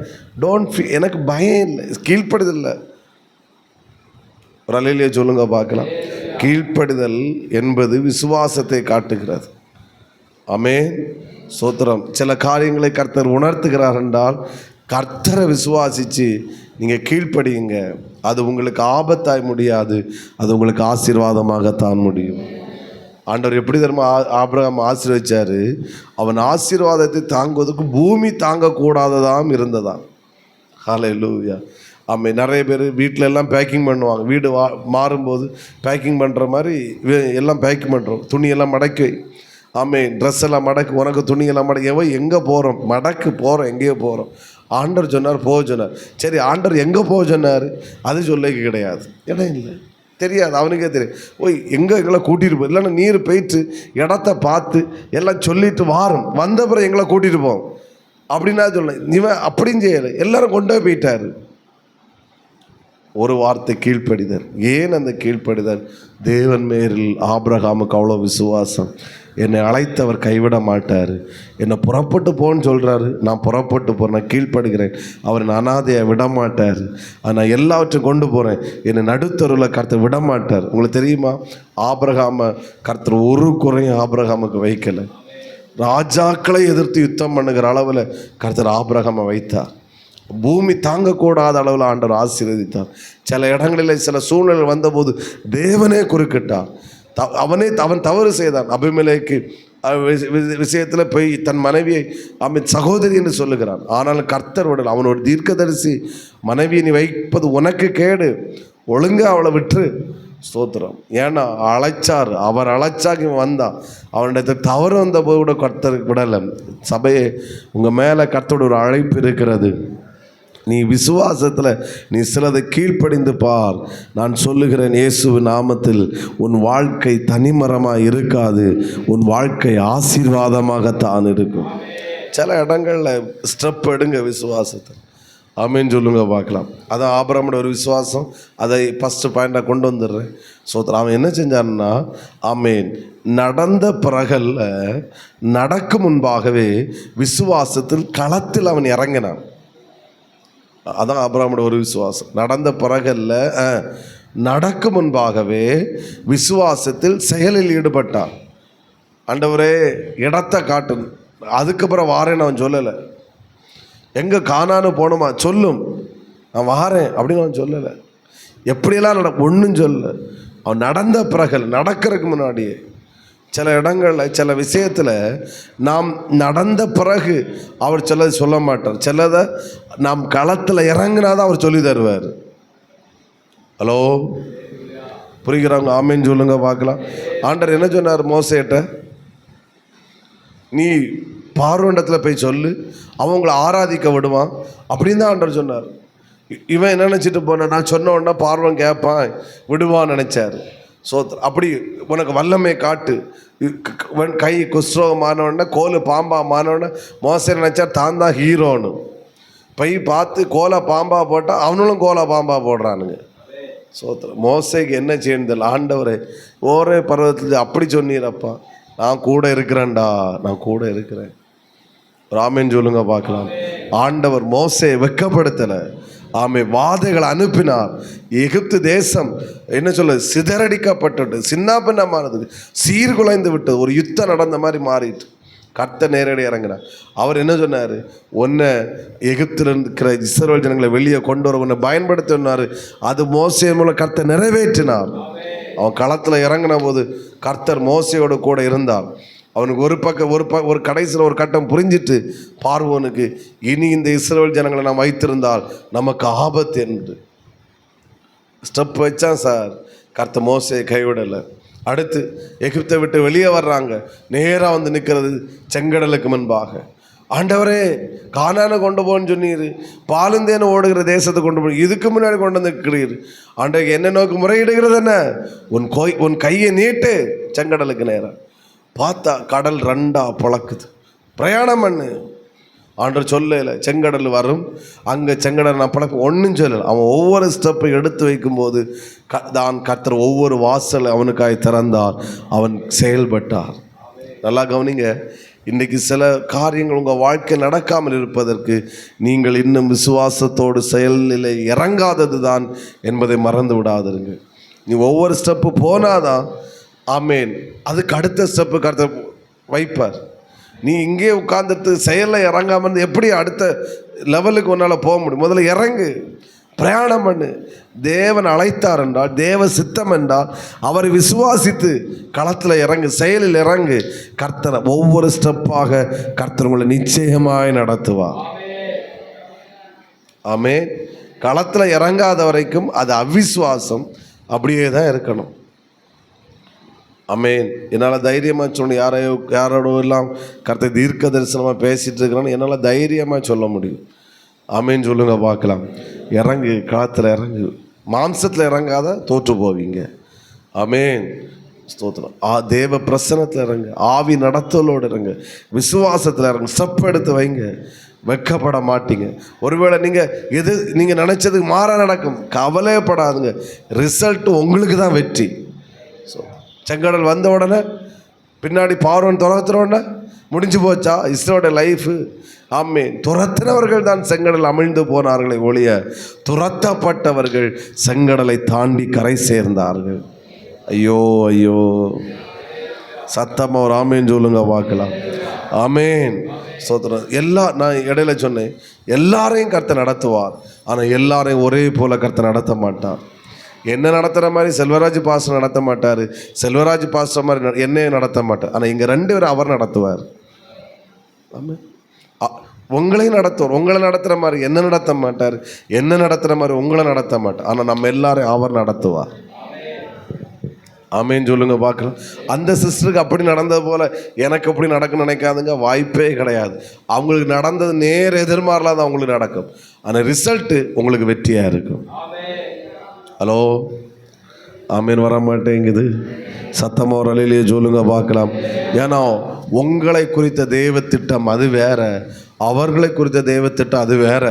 எனக்கு பயம் இல்லை, கீழ்ப்படுதல். ஒரு அல்லேலூயா சொல்லுங்க பார்க்கலாம். கீழ்ப்படுதல் என்பது விசுவாசத்தை காட்டுகிறது. ஆமென். சோத்திரம். சில காரியங்களை கர்த்தர் உணர்த்துகிறார் என்றால் கர்த்தரை விசுவாசித்து நீங்கள் கீழ்ப்படியுங்க. அது உங்களுக்கு ஆபத்தாய் முடியாது, அது உங்களுக்கு ஆசீர்வாதமாகத்தான் முடியும். ஆண்டவர் எப்படி தெரியுமா ஆபிரகாம் ஆசீர்வதிச்சார், அவன் ஆசீர்வாதத்தை தாங்குவதற்கு பூமி தாங்கக்கூடாததாம் இருந்ததாம். ஹல்லேலூயா. ஆமாம். நிறைய பேர் வீட்டில் எல்லாம் பேக்கிங் பண்ணுவாங்க, வீடு மாறும்போது பேக்கிங் பண்ணுற மாதிரி எல்லாம் பேக்கிங் பண்ணுறோம். துணியெல்லாம் மடக்கி, ஆமாம், ட்ரெஸ் எல்லாம் மடக்கு, உனக்கு துணியெல்லாம் மடக்கி, எங்கே போகிறோம், மடக்கு போகிறோம், எங்கேயோ போகிறோம். ஆண்டவர் சொன்னார் போக சொன்னார். சரி, ஆண்டவர் எங்கே போக சொன்னார் அது சொல்லிக்க கிடையாது, இடம் இல்லை, தெரியாது, அவனுக்கே தெரியும். எங்கே எங்களை கூட்டிகிட்டு போ, இல்லைன்னா நீர் போயிட்டு இடத்த பார்த்து எல்லாம் சொல்லிட்டு வாரும், வந்த பிறகு எங்களை கூட்டிகிட்டு போவோம் அப்படின்னா சொல்ல. இவன் அப்படின்னு செய்யலை, எல்லாரும் கொண்டு போயிட்டார். ஒரு வார்த்தை கீழ்ப்படிதல். ஏன் அந்த கீழ்ப்படிதல்? தேவன் மேலில் ஆபிரகாமுக்கு அவ்வளோ விசுவாசம். என்னை அழைத்தவர் கைவிட மாட்டார், என்னை புறப்பட்டு போன்னு சொல்கிறாரு, நான் புறப்பட்டு போகிறேன், நான் கீழ்ப்படுகிறேன். அவர் என்னை அனாதையை விட மாட்டார், நான் எல்லாவற்றையும் கொண்டு போகிறேன், என்னை நடுத்தருவில் கர்த்தர் விட மாட்டார். உங்களுக்கு தெரியுமா, ஆபிரகாமை கர்த்தர் ஒரு குறையும் ஆபிரகாமுக்கு வைக்கலை. ராஜாக்களை எதிர்த்து யுத்தம் பண்ணுகிற அளவில் கர்த்தர் ஆபிரகாமை வைத்தார். பூமி தாங்கக்கூடாத அளவில் ஆண்டவர் ஆசீர்வதித்தார். சில இடங்களில் சில சூழ்நிலை வந்தபோது தேவனே குறுக்கிட்டார். அவன் தவறு செய்தான். அபிமெலேக்கு விஷயத்தில் போய் தன் மனைவியை அவன் சகோதரி என்று சொல்லுகிறான். ஆனால் கர்த்தர் விடல். அவனோட தீர்க்கதரிசி மனைவியை நீ வைப்பது உனக்கு கேடு, ஒழுங்காக அவளை விட்டுரு. ஸ்தோத்திரம். ஏன்னா அழைச்சார், அவர் அழைச்சாக வந்தான். அவனுடைய தவறு வந்த போது கூட கர்த்தர் விடலை. சபையே, உங்கள் மேலே கர்த்தரோட ஒரு அழைப்பு இருக்கிறது. நீ விசுவாசத்தில் நீ சிலதை கீழ்ப்படிந்து பார். நான் சொல்லுகிறேன், இயேசுவின் நாமத்தில் உன் வாழ்க்கை தனிமரமாக இருக்காது, உன் வாழ்க்கை ஆசீர்வாதமாகத்தான் இருக்கும். சில இடங்களில் ஸ்டெப் எடுங்க விசுவாசத்தை. ஆமேன்னு சொல்லுங்க பார்க்கலாம். அதான் ஆபிரகாமோட ஒரு விசுவாசம். அதை ஃபஸ்ட்டு பாயிண்டாக கொண்டு வந்துடுறேன். சோத்திரம். அவன் என்ன செஞ்சான்னா, ஆமேன், நடந்த பிறகல்ல நடக்கும் முன்பாகவே விசுவாசத்தில் களத்தில் அவன் இறங்கினான். அதான் ஆபிரகாமோட ஒரு விசுவாசம். நடந்த பிறகல்ல நடக்கும் முன்பாகவே விசுவாசத்தில் செயலில் ஈடுபட்டான். ஆண்டவரே இடத்தை காட்டும், அதுக்கப்புறம் வாரேன்னு அவன் சொல்லலை. எங்கே காணான்னு போகணுமா சொல்லும், நான் வாரேன் அப்படின்னு அவன் சொல்லலை. எப்படியெல்லாம் ஒன்றும் சொல்லலை. அவன் நடந்த பிறகு, நடக்கிறதுக்கு முன்னாடியே சில இடங்களில் சில விஷயத்தில் நாம் நடந்த பிறகு அவர் சிலதை சொல்ல மாட்டார். சிலதை நாம் களத்தில் இறங்கினாதான் அவர் சொல்லி தருவார். ஹலோ புரிகிறவங்க ஆமேன்னு சொல்லுங்க பார்க்கலாம். ஆண்டவர் என்ன சொன்னார் மோசேட்ட? நீ பார்வோனிடத்தில் போய் சொல்லு, அவங்கள ஆராதிக்க விடுவான் அப்படின்னு தான் ஆண்டவர் சொன்னார். இவன் என்ன நினச்சிட்டு போன, நான் சொன்ன உடனே பார்வன் கேட்பான் விடுவான்னு நினச்சார். ஸோ அப்படி உனக்கு வல்லமை காட்டு. கை குஸ்ரோகமானவொடனே கோல் பாம்பா மானவொடனே மோசே நினச்சார் தான் தான் ஹீரோன்னு. போய் பார்த்து கோலை பாம்பா போட்டால் அவனும் கோலை பாம்பா போடுறானுங்க. சோத்திரம். மோசைக்கு என்ன செய்யணும்? ஆண்டவரே ஒரே பருவத்தில் அப்படி சொன்னீரப்பா, நான் கூட இருக்கிறேன்டா, நான் கூட இருக்கிறேன். ராமேன் சொல்லுங்க பார்க்கலாம். ஆண்டவர் மோசே வெட்கப்படுத்தலை. ஆமை வாதைகளை அனுப்பினார். எகிப்து தேசம் என்ன சொல்ல சிதறடிக்கப்பட்டது, சின்ன பின்னமானது, சீர்குலைந்து விட்டது, ஒரு யுத்தம் நடந்த மாதிரி மாறிட்டு கர்த்தர் நேரடி இறங்கினார். அவர் என்ன சொன்னார்? உன்னை எகிப்தில் இருக்கிற இஸ்ரவேல் ஜனங்களை வெளியே கொண்டு வர உன்னை பயன்படுத்தினார். அது மோசே மூலம் கர்த்தர் நிறைவேற்றினார். அவன் களத்தில் இறங்கின போது கர்த்தர் மோசையோடு கூட இருந்தார். அவனுக்கு ஒரு கடைசியில் ஒரு கட்டம் புரிஞ்சிட்டு பார்வோனுக்கு, இனி இந்த இஸ்ரவேல் ஜனங்களை நாம் வைத்திருந்தால் நமக்கு ஆபத்து என்று ஸ்டெப் வச்சான் சார். கர்த்தர் மோசையை கைவிடலை. அடுத்து எகிப்தை விட்டு வெளியே வர்றாங்க. நேராக வந்து நிற்கிறது செங்கடலுக்கு முன்பாக. ஆண்டவரே கானானை கொண்டு போன்னு சொன்னீர், பாலுந்தேன்னு ஓடுகிற தேசத்தை கொண்டு போய் இதுக்கு முன்னாடி கொண்டு வந்து நிற்கிறீர். ஆண்டவருக்கு என்ன நோக்கு முறையிடுகிறது என்ன? உன் கையை நீட்டு. செங்கடலுக்கு நேராக பார்த்தா கடல் ரெண்டா பிளக்குது. பிரயாணம் பண்ணு. ஆண்டவர் சொல்லல செங்கடல் வரும், அங்கே செங்கடல் நான் பழக்கம் ஒன்றும் சொல்லலை. அவன் ஒவ்வொரு ஸ்டெப்பை எடுத்து வைக்கும்போது தான் கர்த்தர் ஒவ்வொரு வாசல் அவனுக்காய் திறந்தார். அவன் செயல்பட்டார். நல்லா கவனிங்க. இன்றைக்கி சில காரியங்கள் உங்கள் வாழ்க்கை நடக்காமல் இருப்பதற்கு நீங்கள் இன்னும் விசுவாசத்தோடு செயலில் இறங்காதது தான் என்பதை மறந்து விடாதிருங்க. நீ ஒவ்வொரு ஸ்டெப்பு போனாதான் ஆமேன் அதுக்கு அடுத்த ஸ்டெப்பு கர்த்தர் வைப்பார். நீ இங்கே உட்கார்ந்துட்டு செயலில் இறங்காமல் இருந்து எப்படி அடுத்த லெவலுக்கு உன்னால் போக முடியும்? முதல்ல இறங்கு, பிரயாணம் பண்ணு. தேவன் அழைத்தார் என்றால், தேவ சித்தம் என்றால் அவரை விசுவாசித்து களத்தில் இறங்கு, செயலில் இறங்கு. கர்த்தரை ஒவ்வொரு ஸ்டெப்பாக கர்த்தர் உங்களை நிச்சயமாய் நடத்துவார். ஆமென். களத்தில் இறங்காத வரைக்கும் அது அவிசுவாசம், அப்படியே தான் இருக்கணும். ஆமென். என்னால் தைரியமாக சொல்லணும். யாரோட எல்லாம் கர்த்தர் தீர்க்க தரிசனமாக பேசிகிட்டு இருக்கிறான்னு என்னால் தைரியமாக சொல்ல முடியும். ஆமென் சொல்லுங்க பார்க்கலாம். இறங்கு, களத்தில் இறங்கு. மாம்சத்தில் இறங்காத தோற்று போவீங்க. ஆமென். ஸ்தோத்திரம். தேவ பிரசன்னத்தில் இறங்கு, ஆவி நடத்தலோடு இறங்கு, விசுவாசத்தில் இறங்கு, ஸ்டெப் எடுத்து வைங்க. வெட்கப்பட மாட்டீங்க. ஒருவேளை நீங்கள் நினச்சதுக்கு மாற நடக்கும், கவலைப்படாதுங்க. ரிசல்ட் உங்களுக்கு தான் வெற்றி. ஸோ செங்கடல் வந்த உடனே பின்னாடி பார்வோன் துரத்துற உடனே முடிஞ்சு போச்சா இஸ்ரோட லைஃபு? ஆமென். துரத்தினவர்கள் தான் செங்கடல் அமிழ்ந்து போனார்களே ஒழிய துரத்தப்பட்டவர்கள் செங்கடலை தாண்டி கரை சேர்ந்தார்கள். ஐயோ ஐயோ, சத்தமாக ஒரு ஆமேன் சொல்லுங்க பார்க்கலாம். ஆமேன். சோத்திரம். நான் இடையில சொன்னேன், எல்லாரையும் கர்த்தர் நடத்துவார். ஆனால் எல்லாரையும் ஒரே போல கர்த்தர் நடத்த மாட்டார். என்ன நடத்துகிற மாதிரி செல்வராஜ் பாஸ்டர் நடத்த மாட்டார், செல்வராஜ் பாஸ்டர் மாதிரி என்னையும் நடத்த மாட்டார். ஆனால் இங்கே ரெண்டு பேரும் அவர் நடத்துவார். ஆமாம். உங்களையும் நடத்துவார். உங்களை நடத்துகிற மாதிரி என்ன நடத்த மாட்டார், என்ன நடத்துகிற மாதிரி உங்களை நடத்த மாட்டார். ஆனால் நம்ம எல்லாரையும் அவர் நடத்துவார். ஆமேன்னு சொல்லுங்க பார்க்கலாம். அந்த சிஸ்டருக்கு அப்படி நடந்தது போல் எனக்கு அப்படி நடக்குன்னு நினைக்காதுங்க, வாய்ப்பே கிடையாது. அவங்களுக்கு நடந்தது நேர் எதிர்மாறலாம் தான் அவங்களுக்கு நடக்கும். ஆனால் ரிசல்ட்டு உங்களுக்கு வெற்றியாக இருக்கும். ஹலோ, ஆமீன். வர மாட்டேங்குது. சத்தமாக ஒரு அலையிலேயே சொல்லுங்க பார்க்கலாம். ஏன்னா உங்களை குறித்த தெய்வ திட்டம் அது வேற, அவர்களை குறித்த தெய்வ திட்டம் அது வேற.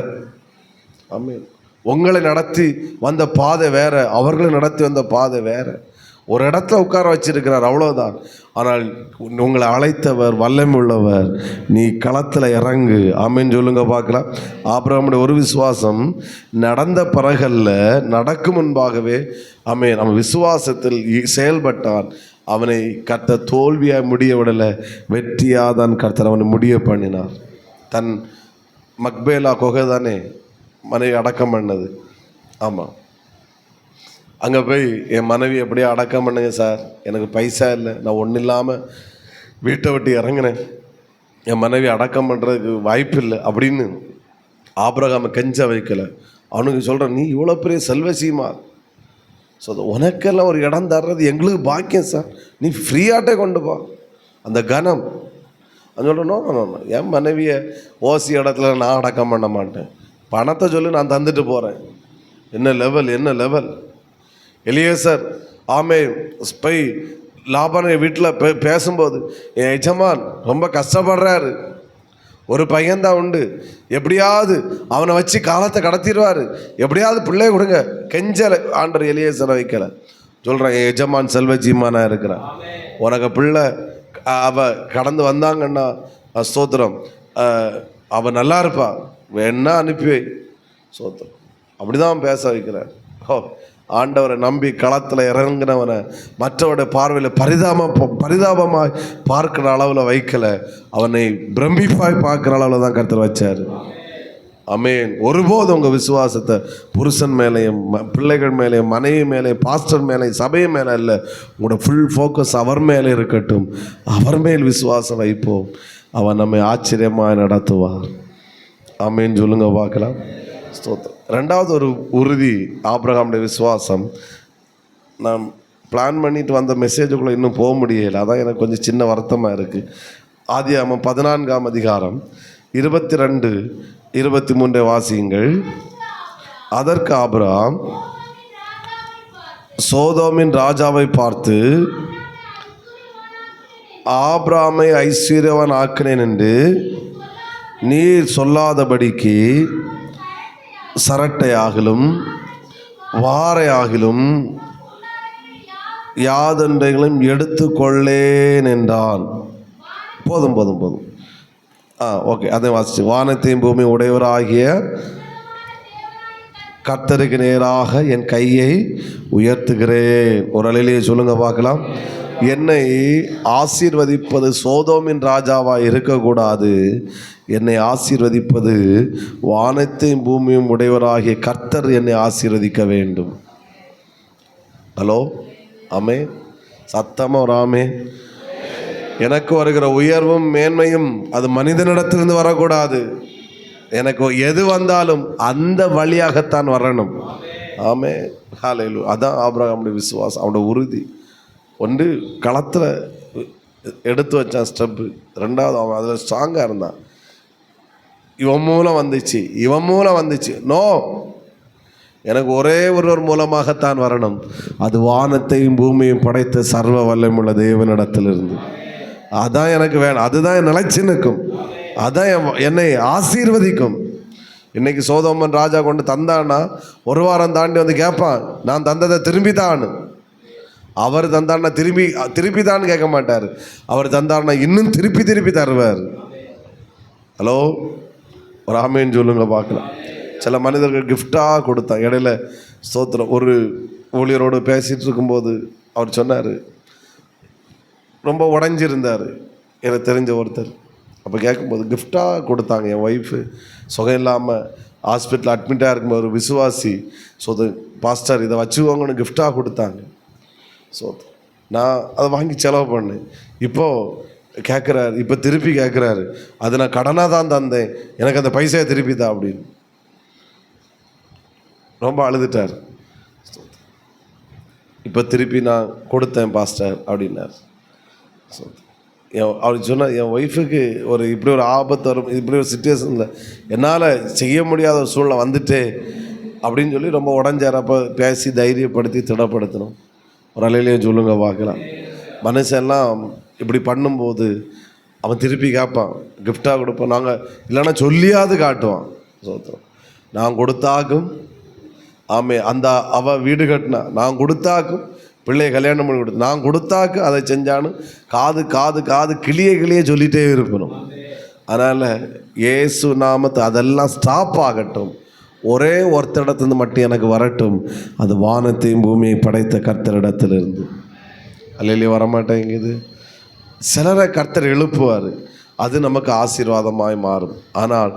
ஆமீன். உங்களை நடத்தி வந்த பாதை வேற, அவர்களை நடத்தி வந்த பாதை வேற. ஒரு இடத்துல உட்கார வச்சிருக்கிறார், அவ்வளோதான். ஆனால் உங்களை அழைத்தவர் வல்லமை உள்ளவர். நீ களத்தில் இறங்கு. ஆமேன்னு சொல்லுங்க பார்க்கலாம். ஆபிரகாமுடைய ஒரு விசுவாசம் நடந்த பிறகல்ல, நடக்கும் முன்பாகவே ஆமென் அவன் விசுவாசத்தில் செயல்பட்டான். அவனை கர்த்தர் தோல்வியாக முடிய விடலை, வெற்றியாக தான் கர்த்தர் அவனை முடிய பண்ணினார். தன் மக்பேலா குகை தானே மனைவி அடக்கம் பண்ணது. ஆமாம். அங்கே போய் என் மனைவி எப்படியோ அடக்கம் பண்ணுங்க சார், எனக்கு பைசா இல்லை, நான் ஒன்றும் இல்லாமல் வீட்டை விட்டு இறங்கினேன், என் மனைவி அடக்கம் பண்ணுறதுக்கு வாய்ப்பு இல்லை அப்படின்னு ஆபிரகாமை கெஞ்ச வைக்கலை. அவனுக்கு சொல்கிறேன், நீ இவ்வளோ பெரிய செல்வசீமா, ஸோ உனக்கெல்லாம் ஒரு இடம் தர்றது எங்களுக்கு பாக்கியம் சார், நீ ஃப்ரீயாட்டே கொண்டு போ அந்த கனம். அது சொல்லணும், என் மனைவியை ஓசி இடத்துல நான் அடக்கம் பண்ண மாட்டேன், பணத்தை சொல்லி நான் தந்துட்டு போகிறேன். என்ன லெவல், என்ன லெவல். எலியேசர் ஆமே போய் லாபான வீட்டில் பேசும்போது, என் எஜமான் ரொம்ப கஷ்டப்படுறாரு, ஒரு பையன்தான் உண்டு, எப்படியாவது அவனை வச்சு காலத்தை கடத்திடுவார், எப்படியாவது பிள்ளைய கொடுங்க கெஞ்சலை. ஆண்டவர் எலியேசரை வைக்கலை. சொல்கிறேன், என் எஜமான் செல்வஜீமானா இருக்கிறான், உனக்கு பிள்ளை அவ கடந்து வந்தாங்கன்னா ஸ்தோத்திரம், அவள் நல்லா இருப்பா, வேணா அனுப்பி வை. ஸ்தோத்திரம். அப்படி தான் பேச வைக்கிறார். ஆண்டவரை நம்பி களத்தில் இறங்கினவனை மற்றவருடைய பார்வையில் பரிதாபமாய் பார்க்குற அளவில் வைக்கலை, அவனை பிரமிப்பாய் பார்க்குற அளவில் தான் கர்த்தர் வச்சார். ஆமென். ஒருபோது உங்கள் விசுவாசத்தை புருஷன் மேலேயும் பிள்ளைகள் மேலேயும் மனைவி மேலேயும் பாஸ்டர் மேலேயும் சபை மேலே இல்லை, உங்களோட ஃபுல் ஃபோக்கஸ் அவர் மேலே இருக்கட்டும். அவர் மேல் விசுவாசம் வைப்போம், அவன் நம்மை ஆச்சரியமாக நடத்துவார். ஆமென் சொல்லுங்க பார்க்கலாம். ஸ்தோத்திரம். ரெண்டாவது ஒரு உறுதி ஆபிரகாமுடைய விசுவாசம். நான் பிளான் பண்ணிட்டு வந்த மெசேஜுக்குள்ளே இன்னும் போக முடியலை, அதான் எனக்கு கொஞ்சம் சின்ன வருத்தமாக இருக்குது. ஆதியாகமம் 14ஆம் அதிகாரம் 22, 23 வாசியுங்கள். அதற்கு ஆபிரகாம் சோதோமின் ராஜாவை பார்த்து, ஆபிரகாமை ஐஸ்வர்யவான் ஆக்கினேன் என்று நீர் சொல்லாதபடிக்கு சரட்டையாகிலும் வாரையாகிலும் யாதொன்றைகளும் எடுத்து கொள்ளேன் என்றான். போதும் போதும் போதும். ஓகே, அதை வாசிச்சு. வானத்தையும் பூமி உடையவராகிய கர்த்தருக்கு நேராக என் கையை உயர்த்துகிறேன். ஒரு அலையிலேயே சொல்லுங்க பார்க்கலாம். என்னை ஆசீர்வதிப்பது சோதோமின் ராஜாவாக இருக்கக்கூடாது, என்னை ஆசீர்வதிப்பது வானத்தையும் பூமியும் உடையவராகிய கர்த்தர் என்னை ஆசீர்வதிக்க வேண்டும். ஹலோ, ஆமே, சத்தமாக ஒரு ஆமே. எனக்கு வருகிற உயர்வும் மேன்மையும் அது மனிதனிடத்திலிருந்து வரக்கூடாது, எனக்கு எது வந்தாலும் அந்த வழியாகத்தான் வரணும். ஆமே, ஹல்லேலூயா. அதான் ஆபிரகாமுடைய விசுவாசம், அவனுடைய உறுதி. ஒன்று களத்தில் எடுத்து வச்சான் ஸ்டெப்பு, ரெண்டாவது அவன் அதில் ஸ்ட்ராங்காக இருந்தான். இவன் மூலம் வந்துச்சு, இவன் மூலம் வந்துச்சு, நோ, எனக்கு ஒரே ஒருவர் மூலமாகத்தான் வரணும், அது வானத்தையும் பூமியும் படைத்த சர்வ வல்லமையுள்ள தேவனிடத்திலிருந்து. அதான் எனக்கு வேணும், அதுதான் நிலைச்சு நிற்கும், அதான் என்னை ஆசீர்வதிக்கும். இன்னைக்கு சோதோமன் ராஜா கொண்டு தந்தான்னா ஒரு வாரம் தாண்டி வந்து கேட்பான், நான் தந்ததை திரும்பி தான். அவர் தந்தார்னா திருப்பி தான் கேட்க மாட்டார், அவர் தந்தார்னா இன்னும் திருப்பி தருவார். ஹலோ, ஒரு ஆமேன்னு சொல்லுங்க பார்க்கலாம். சில மனிதர்கள் கிஃப்டாக கொடுத்தான். இடையில ஸ்தோத்திரம், ஒரு ஊழியரோடு பேசிகிட்டு இருக்கும்போது அவர் சொன்னார், ரொம்ப உடஞ்சிருந்தார் எனக்கு தெரிஞ்ச ஒருத்தர். அப்போ கேட்கும்போது கிஃப்டாக கொடுத்தாங்க, என் ஒய்ஃபு சுகம் இல்லாமல் ஹாஸ்பிட்டலில் அட்மிட்டாக இருக்கும்போது ஒரு விசுவாசி பாஸ்டர் இதை வச்சுக்கோங்கன்னு கிஃப்டாக கொடுத்தாங்க. ஸோ நான் அதை வாங்கி செலவு பண்ணேன். இப்போது கேட்குறாரு, இப்போ திருப்பி கேட்குறாரு, அது நான் கடனாக தான் தந்தேன், எனக்கு அந்த பைசாயை திருப்பி தான் அப்படின்னு ரொம்ப அழுதுட்டார். இப்போ திருப்பி நான் கொடுத்தேன் பாஸ்டர் அப்படின்னார். ஸோ அவர் சொன்னால், என் ஒய்ஃபுக்கு இப்படி ஒரு ஆபத்து வரும், இப்படி ஒரு சுச்சுவேஷனில் என்னால் செய்ய முடியாத ஒரு சூழ்நிலை வந்துட்டே அப்படின்னு சொல்லி ரொம்ப உடஞ்சார். அப்போ பேசி தைரியப்படுத்தி திடப்படுத்தணும். ஒரு அலையிலேயே சொல்லுங்க பார்க்கலாம். மனுஷன்லாம் இப்படி பண்ணும்போது அவன் திருப்பி கேட்பான், கிஃப்டாக கொடுப்போம், நாங்கள் இல்லைன்னா சொல்லியாவது காட்டுவான். சோத்திரம். நான் கொடுத்தாக்கும், ஆமே, அந்த அவள் வீடு கட்டினா நான் கொடுத்தாக்கும், பிள்ளையை கல்யாணம் பண்ணி கொடுத்து நான் கொடுத்தாக்கு, அதை செஞ்சான்னு காது கிளிய சொல்லிகிட்டே இருக்கணும். அதனால் இயேசு நாமத்தை அதெல்லாம் ஸ்டாப் ஆகட்டும், ஒரே ஒருத்தரிடத்துலேருந்து மட்டும் எனக்கு வரட்டும், அது வானத்தையும் பூமியை படைத்த கர்த்தரிடத்திலிருந்து. அல்லையிலே வரமாட்டேங்குது. சிலரை கர்த்தர் எழுப்புவார், அது நமக்கு ஆசீர்வாதமாய் மாறும். ஆனால்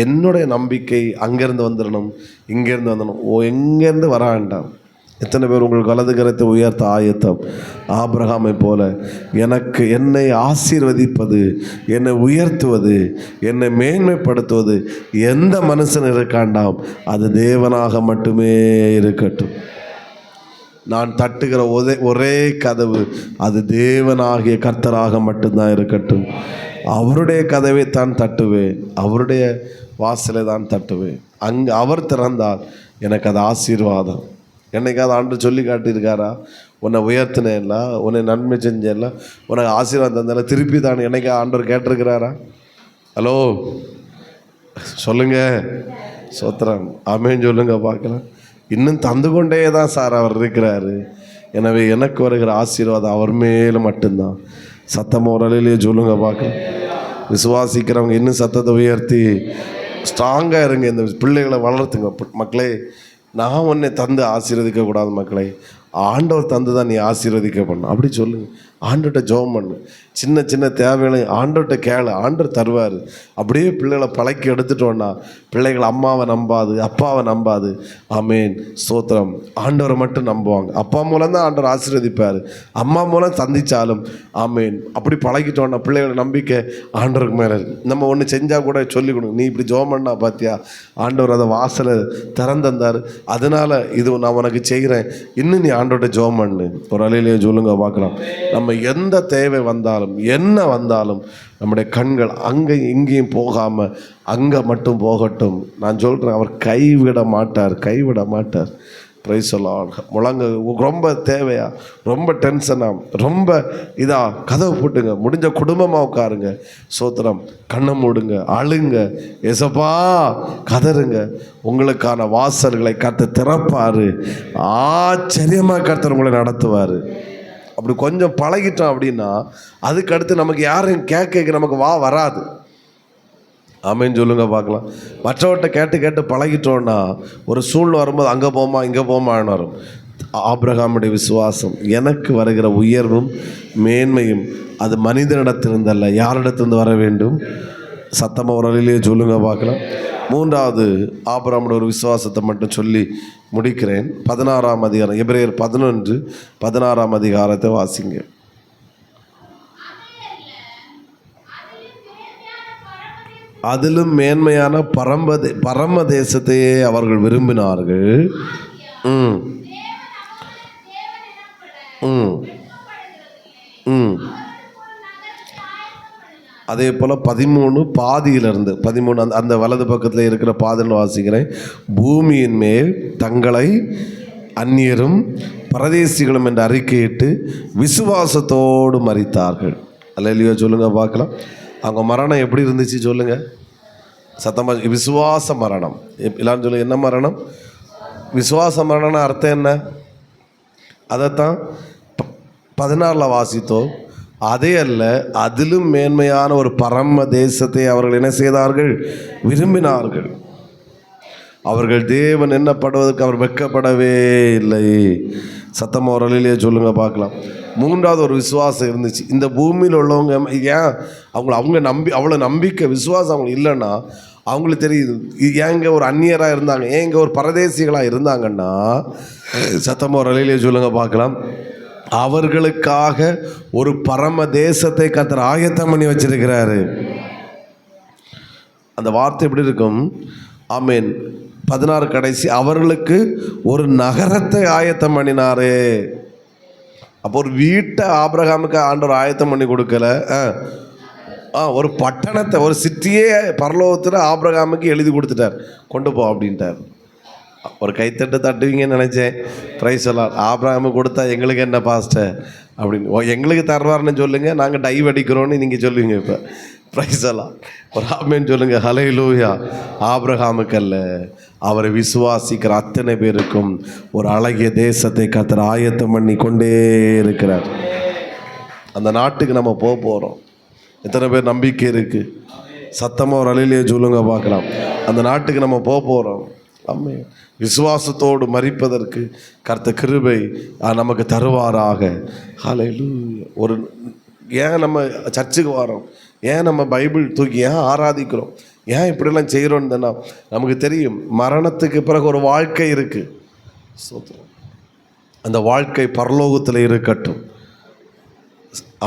என்னுடைய நம்பிக்கை அங்கேருந்து வந்துடணும், இங்கேருந்து வந்துடணும், எங்கேருந்து வர வேண்டாம். எத்தனை பேர் உங்களுக்கு வலது கரத்தை உயர்த்த ஆயத்தம்? ஆபிரகாமை போல என்னை ஆசீர்வதிப்பது, என்னை உயர்த்துவது, என்னை மேன்மைப்படுத்துவது எந்த மனுஷன் இருக்காண்டாம், அது தேவனாக மட்டுமே இருக்கட்டும். நான் தட்டுகிற ஒரே கதவு அது தேவனாகிய கர்த்தராக மட்டும்தான் இருக்கட்டும். அவருடைய கதவை தான் தட்டுவேன், அவருடைய வாசலை தான் தட்டுவேன். அங்கே அவர் திறந்தால் எனக்கு அது ஆசீர்வாதம். என்னைக்காவது ஆண்டு சொல்லி காட்டியிருக்காரா? உன்னை உயர்த்தினேன்ல, உன்னை நன்மை செஞ்சேன்ல, உனக்கு ஆசீர்வாதம் தந்தால திருப்பி தான் என்னைக்கா ஆண்டவர் கேட்டிருக்கிறாரா? ஹலோ சொல்லுங்க, சோத்திரம் ஆமேன்னு சொல்லுங்க பார்க்கலாம். இன்னும் தந்து கொண்டே தான் சார் அவர் இருக்கிறாரு. எனவே எனக்கு வருகிற ஆசீர்வாதம் அவர் மேலே மட்டும்தான். சத்தம் ஓரலையிலேயே சொல்லுங்க பார்க்கலாம். விசுவாசிக்கிறவங்க இன்னும் சத்தத்தை உயர்த்தி ஸ்ட்ராங்காக இருங்க. இந்த பிள்ளைகளை வளர்த்துங்க. மக்களே, நான் உன்னை தந்து ஆசீர்வதிக்க கூடாது மக்களே, ஆண்டவர் தந்து தான் நீ ஆசீர்வதிக்க பண்ண. அப்படி சொல்லுங்க. ஆண்டவர்கிட்ட ஜெபம் பண்ணு. சின்ன சின்ன தேவைகளை ஆண்டவர்கிட்ட கேளு, ஆண்டவர் தருவார். அப்படியே பிள்ளைகளை பழக்கி எடுத்துட்டோன்னா பிள்ளைகள் அம்மாவை நம்பாது, அப்பாவை நம்பாது. ஆமேன், ஸ்தோத்திரம். ஆண்டவரை மட்டும் நம்புவாங்க. அப்பா மூலம் தான் ஆண்டவர் ஆசீர்வதிப்பார், அம்மா மூலம் சந்தித்தாலும். ஆமேன். அப்படி பழகிட்டோன்னா பிள்ளைகளை நம்பிக்கை ஆண்டவருக்கு மேலே இருக்குது. நம்ம ஒன்று செஞ்சால் கூட சொல்லி கொடுங்க, நீ இப்படி ஜெபம் பண்ணா பார்த்தியா, ஆண்டவர் அதை வாசலை திறந்தார், அதனால் இது நான் உனக்கு செய்கிறேன், இன்னும் நீ ஆண்டவர்கிட்ட ஜெபம் பண்ணு. ஒரு அலையிலேயே சொல்லுங்க பார்க்கலாம். நம்ம எந்த தேவை வந்தாலும் என்ன வந்தாலும் நம்முடைய கண்கள் அங்கே இங்கேயும் போகாமல் அங்கே மட்டும் போகட்டும். நான் சொல்கிறேன், அவர் கைவிட மாட்டார், கைவிட மாட்டார். பிரைஸ் எல்லாம் முழங்க. ரொம்ப தேவையா, ரொம்ப டென்ஷனாக, ரொம்ப இதாக கதவை போட்டுங்க, முடிஞ்ச குடும்பமாக உட்காருங்க, சோத்திரம், கண்ணை மூடுங்க, அழுங்க, ஏசப்பா கதறுங்க. உங்களுக்கான வாசல்களை கர்த்தர் திறப்பார். ஆச்சரியமாக கர்த்தர் உங்களை நடத்துவார். அப்படி கொஞ்சம் பழகிட்டோம் அப்படின்னா அதுக்கு அடுத்து நமக்கு யாரும் கேட்க நமக்கு வராது. ஆமேன்னு சொல்லுங்க பார்க்கலாம். மற்றவர்கிட்ட கேட்டு கேட்டு பழகிட்டோன்னா ஒரு சூழ்நிலை வரும்போது அங்கே போமா இங்கே போமான்னு வரும். ஆபிரகாமுடைய விசுவாசம், எனக்கு வருகிற உயர்வும் மேன்மையும் அது மனிதனிடத்திலிருந்தல்ல, யாரிடத்திலிருந்து வர வேண்டும்? சத்தமாக ஒரு அலையிலேயே சொல்லுங்க பார்க்கலாம். மூன்றாவது ஆபிரகாமுடைய ஒரு விசுவாசத்தை மட்டும் சொல்லி முடிக்கிறேன். 16ஆம் அதிகாரம், எபிரேயர் 11:16 அதிகாரத்தை வாசிங்க. அதிலும் மேன்மையான பரம தேசத்தையே அவர்கள் விரும்பினார்கள். அதே போல் 13 பாதியிலிருந்து 13 அந்த வலது பக்கத்தில் இருக்கிற பாதையில் வாசிக்கிறேன். பூமியின் மேல் தங்களை அந்நியரும் பரதேசிகளும் என்று அறிக்கையிட்டு விசுவாசத்தோடு மரித்தார்கள். அல்லேலூயா சொல்லுங்க பார்க்கலாம். அவங்க மரணம் எப்படி இருந்துச்சு சொல்லுங்க சத்தமாக. விசுவாச மரணம். எல்லாரும் சொல்லுங்க, என்ன மரணம்? விசுவாச மரணம்னு அர்த்தம் என்ன? அதைத்தான் 16 வாசித்தோம். அதே அல்ல, அதிலும் மேன்மையான ஒரு பரம தேசத்தை அவர்கள் என்ன செய்தார்கள்? விரும்பினார்கள். அவர்கள் தேவன் என்னப்படுவதற்கு அவர் வெட்கப்படவே இல்லை. சத்தமாக ஒரு அலையிலேயே சொல்லுங்க பார்க்கலாம். மூன்றாவது ஒரு விசுவாசம் இருந்துச்சு. இந்த பூமியில் உள்ளவங்க ஏன் அவங்க அவ்வளோ நம்பிக்கை விசுவாசம் அவங்களுக்கு இல்லைன்னா அவங்களுக்கு தெரியுது ஏங்க ஒரு அந்நியராக இருந்தாங்க, ஏங்க ஒரு பரதேசிகளாக இருந்தாங்கன்னா, சத்தமாக ஒரு அலையிலேயே சொல்லுங்க பார்க்கலாம், அவர்களுக்காக ஒரு பரம தேசத்தை கர்த்தர் ஆயத்தம் பண்ணி வச்சிருக்கிறாரு. அந்த வார்த்தை எப்படி இருக்கும்? ஆமேன். 16 கடைசி, அவர்களுக்கு ஒரு நகரத்தை ஆயத்தம் பண்ணினாரே. அப்போ ஒரு வீட்டை ஆபிரகாமுக்கு ஆண்டவர் ஆயத்தம் பண்ணி கொடுக்கல, ஒரு பட்டணத்தை, ஒரு சிட்டியே பரலோகத்தில் ஆபிரகாமுக்கு எழுதி கொடுத்துட்டார், கொண்டு போ அப்படின்ட்டார். ஒரு கைத்தட்டு தட்டுவீங்கன்னு நினச்சேன். பிரைஸ் எல்லாம் ஆபிரகாமுக்கு கொடுத்தா எங்களுக்கு என்ன பாஸ்டர் அப்படின்னு எங்களுக்கு தருவார்னு சொல்லுங்கள், நாங்கள் டைவ் அடிக்கிறோன்னு நீங்கள் சொல்லுவீங்க. இப்போ பிரைஸ் எல்லாம் ஒரு ஆமேன்னு சொல்லுங்கள். ஹல்லேலூயா. ஆபிரகாமுக்கு அல்ல, அவரை விசுவாசிக்கிற அத்தனை பேருக்கும் ஒரு அழகிய தேசத்தை கர்த்தர் ஆயத்தம் பண்ணி கொண்டே இருக்கிறார். அந்த நாட்டுக்கு நம்ம போக போகிறோம். எத்தனை பேர் நம்பிக்கை இருக்குது? சத்தமாக ஒரு அலையிலேயே சொல்லுங்க பார்க்கலாம். அந்த நாட்டுக்கு நம்ம போக போகிறோம். ஆமே. விசுவாசத்தோடு மரிப்பதற்கு கர்த்தர் கிருபை நமக்கு தருவாராக. ஹல்லேலூயா. ஒரு ஏன் நம்ம சர்ச்சுக்கு வரோம், ஏன் நம்ம பைபிள் தூக்கி ஏன் ஆராதிக்கிறோம், ஏன் இப்படிலாம் செய்கிறோன்னு தானே நமக்கு தெரியும். மரணத்துக்கு பிறகு ஒரு வாழ்க்கை இருக்குது. அந்த வாழ்க்கை பரலோகத்தில் இருக்கட்டும்.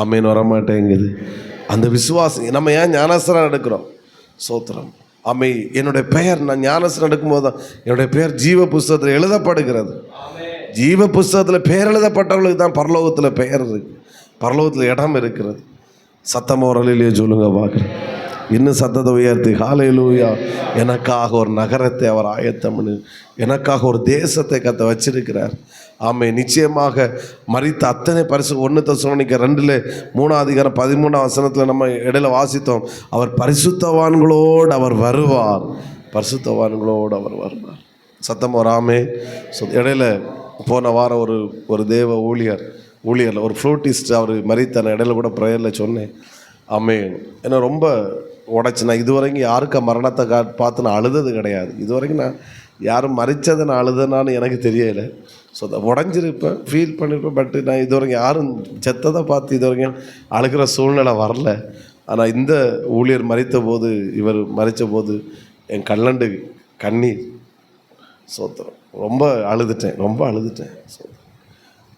ஆமேன். வரமாட்டேங்குது அந்த விசுவாசம். நம்ம ஏன் ஞானஸ்நானம் எடுக்கிறோம்? சோத்திரம். ஆமை. என்னுடைய பெயர், நான் ஞானஸ்நானம் எடுக்கும்போது தான் என்னுடைய பெயர் ஜீவ புஸ்தகத்தில் எழுதப்படுகிறது. ஜீவ புஸ்தகத்தில் பெயர் எழுதப்பட்டவர்களுக்கு தான் பரலோகத்தில் பெயர் இருக்கு, பரலோகத்தில் இடம் இருக்கிறது. சத்தமாக ஒரு அல்லேலூயா சொல்லுங்க பார்க்குறேன். இன்னும் சத்தத்தை உயர்த்தி ஹல்லேலூயா. எனக்காக ஒரு நகரத்தை அவர் ஆயத்தம் பண்ணி, எனக்காக ஒரு தேசத்தை கத்த வச்சிருக்கிறார். ஆமே, நிச்சயமாக மரித்த அத்தனை பரிசு 1 தெசலோனிக்கர் 2:3 நம்ம இடையில வாசித்தோம். அவர் பரிசுத்தவான்களோடு அவர் வருவார், பரிசுத்தவான்களோடு அவர் வருவார். சத்தம் வராமே. இடையில போன வாரம் ஒரு தேவ ஊழியர் ஒரு ஃப்ளூட்டிஸ்ட் அவர் மரித்த இடையில கூட ப்ரேயரில் சொன்னேன். ஆமே, ஏன்னா ரொம்ப உடைச்சி, நான் இதுவரைக்கும் யாருக்க மரணத்தை பார்த்து நான் அழுதது கிடையாது. இதுவரைக்கும் நான் யாரும் மறித்ததை நான் அழுதனான்னு எனக்கு தெரியலை. ஸோ அதை உடஞ்சிருப்பேன், ஃபீல் பண்ணியிருப்பேன். பட்டு நான் இதுவரைக்கும் யாரும் செத்ததை பார்த்து இதுவரைக்கும் அழுகிற சூழ்நிலை வரல. ஆனால் இந்த ஊழியர் மறித்த போது, இவர் மறித்த போது என் கண்ணண்டு கண்ணீர். சோத்திரம், ரொம்ப அழுதுட்டேன்.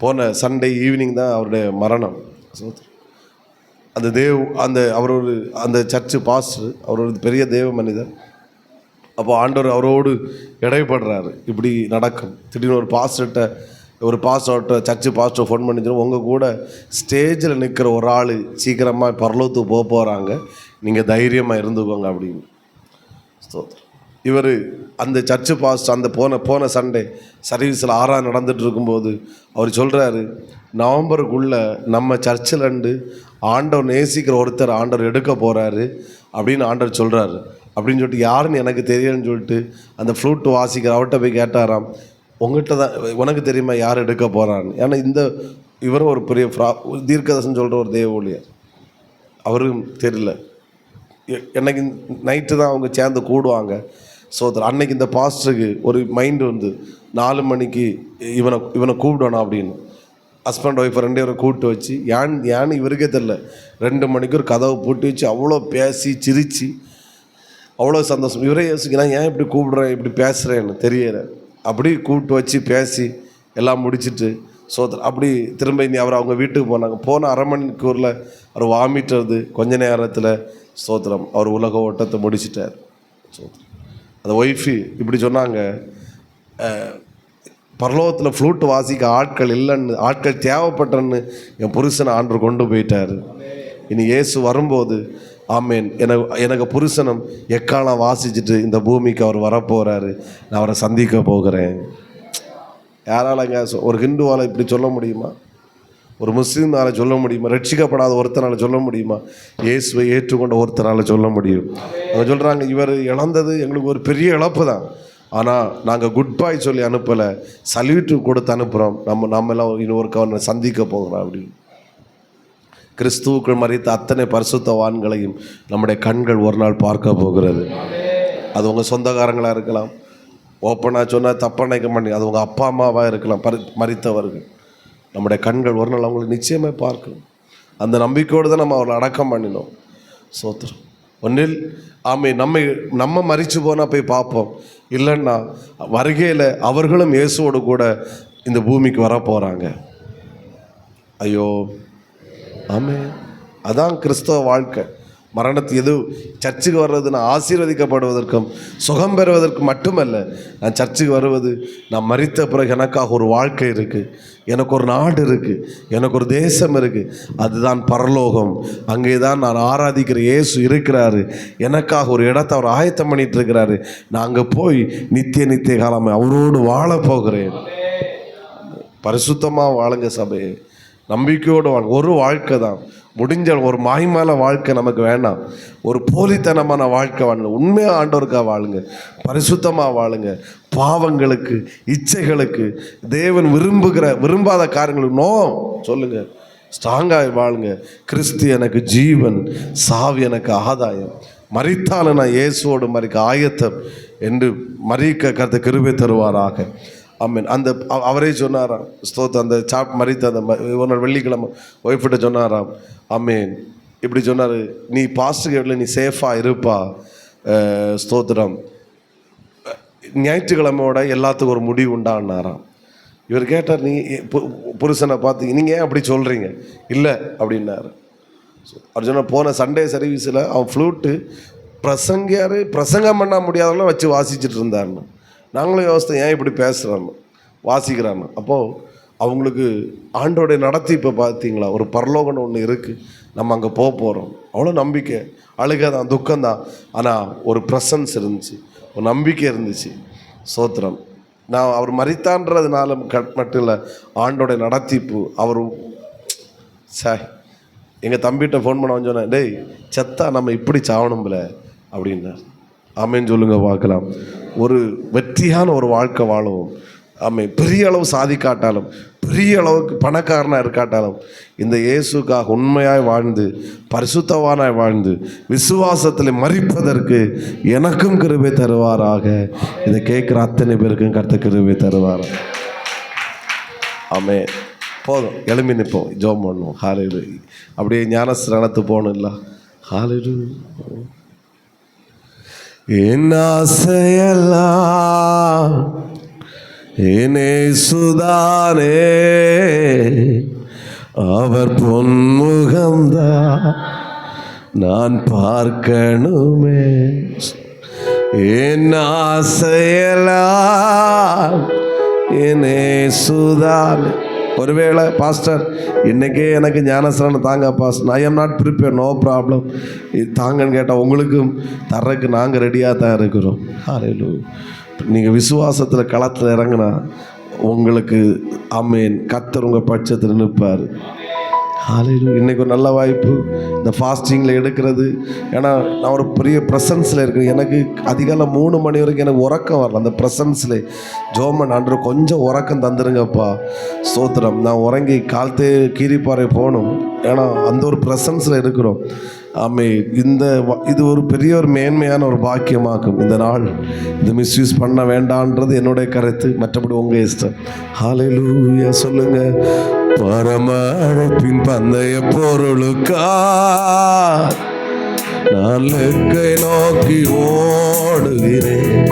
போன சண்டே ஈவினிங் தான் அவருடைய மரணம். சோத்திரம், அந்த சர்ச்சு பாஸ்டர், அவர் ஒரு பெரிய தேவ மனிதர். அப்போ ஆண்டவர் அவரோடு இடைப்படுறாரு. இப்படி நடக்கும். திடீர்னு ஒரு பாஸ்டர்கிட்ட சர்ச்சு பாஸ்டர் ஃபோன் பண்ணி, உங்கள் கூட ஸ்டேஜில் நிற்கிற ஒரு ஆள் சீக்கிரமாக பரலோகத்துக்கு போகிறாங்க, நீங்கள் தைரியமாக இருந்துக்கோங்க அப்படின்னு. இவர் அந்த சர்ச்சு பாஸ்டர் அந்த போன சண்டே சர்வீஸில் 6 நடந்துட்டு இருக்கும்போது அவர் சொல்கிறாரு, நவம்பருக்குள்ளே நம்ம சர்ச்சில் ஆண்டவர் நேசிக்கிற ஒருத்தர் ஆண்டவர் எடுக்க போகிறாரு அப்படின்னு ஆண்டவர் சொல்கிறாரு அப்படின்னு சொல்லிட்டு, யாருன்னு எனக்கு தெரியலன்னு சொல்லிட்டு அந்த ஃப்ளூட் வாசிக்கிற அவர்கிட்ட போய் கேட்டாராம், உங்கள்கிட்ட தான் உனக்கு தெரியுமா யார் எடுக்க போகிறான்னு. ஏன்னா இவரும் ஒரு பெரிய தீர்க்கதர்சனம் சொல்கிற ஒரு தேவ ஊழியர், அவரும் தெரியல. எனக்கு நைட்டு தான் அவங்க சேர்ந்து கூடுவாங்க. ஸோ அன்னைக்கு இந்த பாஸ்டருக்கு ஒரு மைண்டு வந்து 4 மணிக்கு இவனை கூப்பிடணும் அப்படின்னு. ஹஸ்பண்ட் ஒய்ஃப் 2 பேரை கூப்பிட்டு வச்சு, ஏன்னு இவருக்கே தெரில, 2 மணிக்கு ஒரு கதவை பூட்டி வச்சு அவ்வளோ பேசி சிரித்து அவ்வளோ சந்தோஷம். இவரே யோசிக்கலாம், ஏன் இப்படி கூப்பிடுறேன், இப்படி பேசுகிறேன்னு தெரியல. அப்படி கூப்பிட்டு வச்சு பேசி எல்லாம் முடிச்சுட்டு அப்படி திரும்ப இனி அவர் அவங்க வீட்டுக்கு போனாங்க. போன அரை மணிக்கூரில் அவர் வாமிட்டுறது கொஞ்ச நேரத்தில் அவர் உலக ஓட்டத்தை முடிச்சிட்டார். அந்த ஒய்ஃபு இப்படி சொன்னாங்க, பரலோகத்தில் ஃப்ளூட் வாசிக்க ஆட்கள் தேவைப்பட்டன்னு என் புருஷனை ஆண்டவர் கொண்டு போயிட்டார். இனி இயேசு வரும்போது ஆமேன், எனக்கு புருஷனும் எக்காலம் வாசிச்சுட்டு இந்த பூமிக்கு அவர் வரப்போகிறாரு, நான் அவரை சந்திக்க போகிறேன். யாராலங்க ஒரு ஹிந்துவால் இப்படி சொல்ல முடியுமா? ஒரு முஸ்லீம்னால சொல்ல முடியுமா? ரட்சிக்கப்படாத ஒருத்தனால் சொல்ல முடியுமா? இயேசுவை ஏற்றுக்கொண்ட ஒருத்தரால் சொல்ல முடியும். அவங்க சொல்கிறாங்க, இவர் இழந்தது எங்களுக்கு ஒரு பெரிய இழப்பு தான், ஆனால் நாங்கள் குட் பாய் சொல்லி அனுப்பலை, சல்யூட்டு கொடுத்து அனுப்புகிறோம். நம்ம எல்லாம் இன்னொரு கவர்னை சந்திக்க போகிறோம் அப்படின்னு. கிறிஸ்துவுக்குள் மரித்த அத்தனை பரிசுத்தவான்களையும் நம்முடைய கண்கள் ஒரு நாள் பார்க்க போகிறது. அது உங்கள் சொந்தக்காரங்களாக இருக்கலாம், ஓப்பனாக சொன்னால் தப்பாக நினைக்க மாட்டேங்க, அது உங்கள் அப்பா அம்மாவாக இருக்கலாம், மரித்தவர்கள். நம்முடைய கண்கள் ஒரு நாள் அவங்களை நிச்சயமாக பார்க்கணும். அந்த நம்பிக்கையோடு தான் நம்ம அவர்களை அடக்கம் பண்ணினோம். சோத்திரம். ஒன்றில் நம்ம மரித்து போனால் போய் பார்ப்போம், இல்லைன்னா வருகையில் அவர்களும் இயேசுவோடு கூட இந்த பூமிக்கு வர போகிறாங்க. ஐயோ, அதான் கிறிஸ்தவ வாழ்க்கை. மரணத்து சர்ச்சுக்கு வர்றது நான் ஆசீர்வதிக்கப்படுவதற்கும் சுகம் பெறுவதற்கும் மட்டுமல்ல. நான் சர்ச்சுக்கு வருவது, நான் மரித்த பிறகு எனக்காக ஒரு வாழ்க்கை இருக்குது, எனக்கு ஒரு நாடு இருக்குது, எனக்கு ஒரு தேசம் இருக்குது, அதுதான் பரலோகம். அங்கே தான் நான் ஆராதிக்கிற இயேசு இருக்கிறாரு, எனக்காக ஒரு இடத்தை அவர் ஆயத்தம் பண்ணிட்டு இருக்கிறாரு. நான் அங்கே போய் நித்திய காலமே அவரோடு வாழ போகிறேன். பரிசுத்தமாக வாழுங்க சபையை, நம்பிக்கையோடு வாழுங்க. ஒரு வாழ்க்கை தான் முடிஞ்ச, ஒரு மாய்மால வாழ்க்கை நமக்கு வேண்டாம். ஒரு போலித்தனமான வாழ்க்கை வாழுங்க. உண்மையாக ஆண்டவருக்காக வாழுங்க, பரிசுத்தமாக வாழுங்க. பாவங்களுக்கு, இச்சைகளுக்கு, தேவன் விரும்பாத காரியங்களுக்கு நோ சொல்லுங்க, ஸ்ட்ராங்காக வாழுங்க. கிறிஸ்து எனக்கு ஜீவன், சாவி எனக்கு ஆதாயம், மரித்தாலும் நான் இயேசுவோடு மரிக்க ஆயத்தம் என்று மரிக்க கருத்து கிருபை தருவாராக. ஆமீன். அவரே சொன்னாராம், அந்த மரித்த அந்த ஒரு நாள் வெள்ளிக்கிழமை ஒய்ஃபிட்ட சொன்னாராம். ஆமீன். இப்படி சொன்னார், நீ பாஸ்டர் நீ சேஃபாக இருப்பா, ஸ்தோத்திரம், ஞாயிற்றுக்கிழமையோட எல்லாத்துக்கும் ஒரு முடிவு உண்டான்னாராம். இவர் கேட்டார், நீ புருஷனை பார்த்து நீங்கள் ஏன் அப்படி சொல்கிறீங்க? இல்லை அப்படின்னாரு. அவர் சொன்ன, போன சண்டே சர்வீஸில் அவன் ஃப்ளூட்டு பிரசங்கம் பண்ண முடியாதவங்களாம் வச்சு வாசிச்சுட்டு இருந்தாருன்னு. நாங்களும் யோசித்தோம், ஏன் இப்படி பேசுகிறோம்? வாசிக்கிறாங்க. அப்போது அவங்களுக்கு ஆண்டோடைய நடத்தி இப்போ பார்த்தீங்களா, ஒரு பரலோகம்னு ஒன்று இருக்குது, நம்ம அங்கே போக போகிறோம். அவ்வளோ நம்பிக்கை. அழுகை தான், துக்கம்தான், ஆனால் ஒரு ப்ரெசன்ஸ் இருந்துச்சு, ஒரு நம்பிக்கை இருந்துச்சு. சோத்திரம். நான் அவர் மரித்தான்றதுனால மட்டும் இல்லை, ஆண்டோடைய நடத்திப்பு. அவர் எங்கள் தம்பிகிட்ட ஃபோன் பண்ண சொன்னேன், டேய் செத்தா நம்ம இப்படி சாவணும்ல அப்படின்னார். ஆமேன்னு சொல்லுங்கள் பார்க்கலாம். ஒரு வெற்றியான ஒரு வாழ்க்கை வாழுவோம். ஆமே. பெரிய அளவு சாதிக்காட்டாலும், பெரிய அளவுக்கு பணக்காரனாக இருக்காட்டாலும், இந்த இயேசுக்காக உண்மையாய் வாழ்ந்து, பரிசுத்தவானாய் வாழ்ந்து, விசுவாசத்தில் மரிப்பதற்கு எனக்கும் கிருபை தருவாராக. இதை கேட்குற அத்தனை பேருக்கும் கர்த்தர் கிருபை தருவாராக. ஆமே. போதும், எழும்பி நிற்போம், ஜெபம் பண்ணுவோம். ஹல்லேலூயா. அப்படியே ஞானஸ்நானத்து போகணும் இல்லை? ஹல்லேலூயா. என் ஆசையெல்லாம் இயேசுதானே, அவர் பொன்முகம்தான் நான் பார்க்கணுமே. என் ஆசையெல்லாம் இயேசுதானே. ஒருவேளை பாஸ்டர் இன்றைக்கே எனக்கு ஞானஸ்நானம் தாங்க pastor, I am not prepare, no problem, இது தாங்கன்னு கேட்டால் உங்களுக்கும் தர்றதுக்கு நாங்கள் ரெடியாக தான் இருக்கிறோம். ஹல்லேலூயா. நீங்கள் விசுவாசத்தில் களத்தில் இறங்கினா உங்களுக்கு ஆமேன், கர்த்தர் உங்கள் பட்சத்தில் நிற்பார். ஹல்லேலூயா. இன்றைக்கி ஒரு நல்ல வாய்ப்பு இந்த ஃபாஸ்டிங்கில் எடுக்கிறது. ஏன்னா நான் ஒரு பெரிய ப்ரெசன்ஸில் இருக்கேன். எனக்கு அதிகாலை 3 மணி வரைக்கும் எனக்கு உறக்கம் வரல. அந்த ப்ரெசன்ஸில் ஜோமன் ஆண்டு கொஞ்சம் உறக்கம் தந்துருங்கப்பா. ஸ்தோத்திரம். நான் உறங்கி காலத்தே கீரிப்பாறை போகணும். ஏன்னா அந்த ஒரு ப்ரெசன்ஸில் இருக்கிறோம். ஆமே. இது ஒரு பெரிய ஒரு மேன்மையான ஒரு பாக்கியமாக்கும். இந்த நாள் இது மிஸ்யூஸ் பண்ண வேண்டான்றது என்னுடைய கருத்து. மற்றபடி உங்கள் இஷ்டம். ஹல்லேலூயா. சொல்லுங்க. பரம அழைப்பின் பந்தய பொருளுக்கா நான் லெக்கை நோக்கி ஓடுகிறேன்.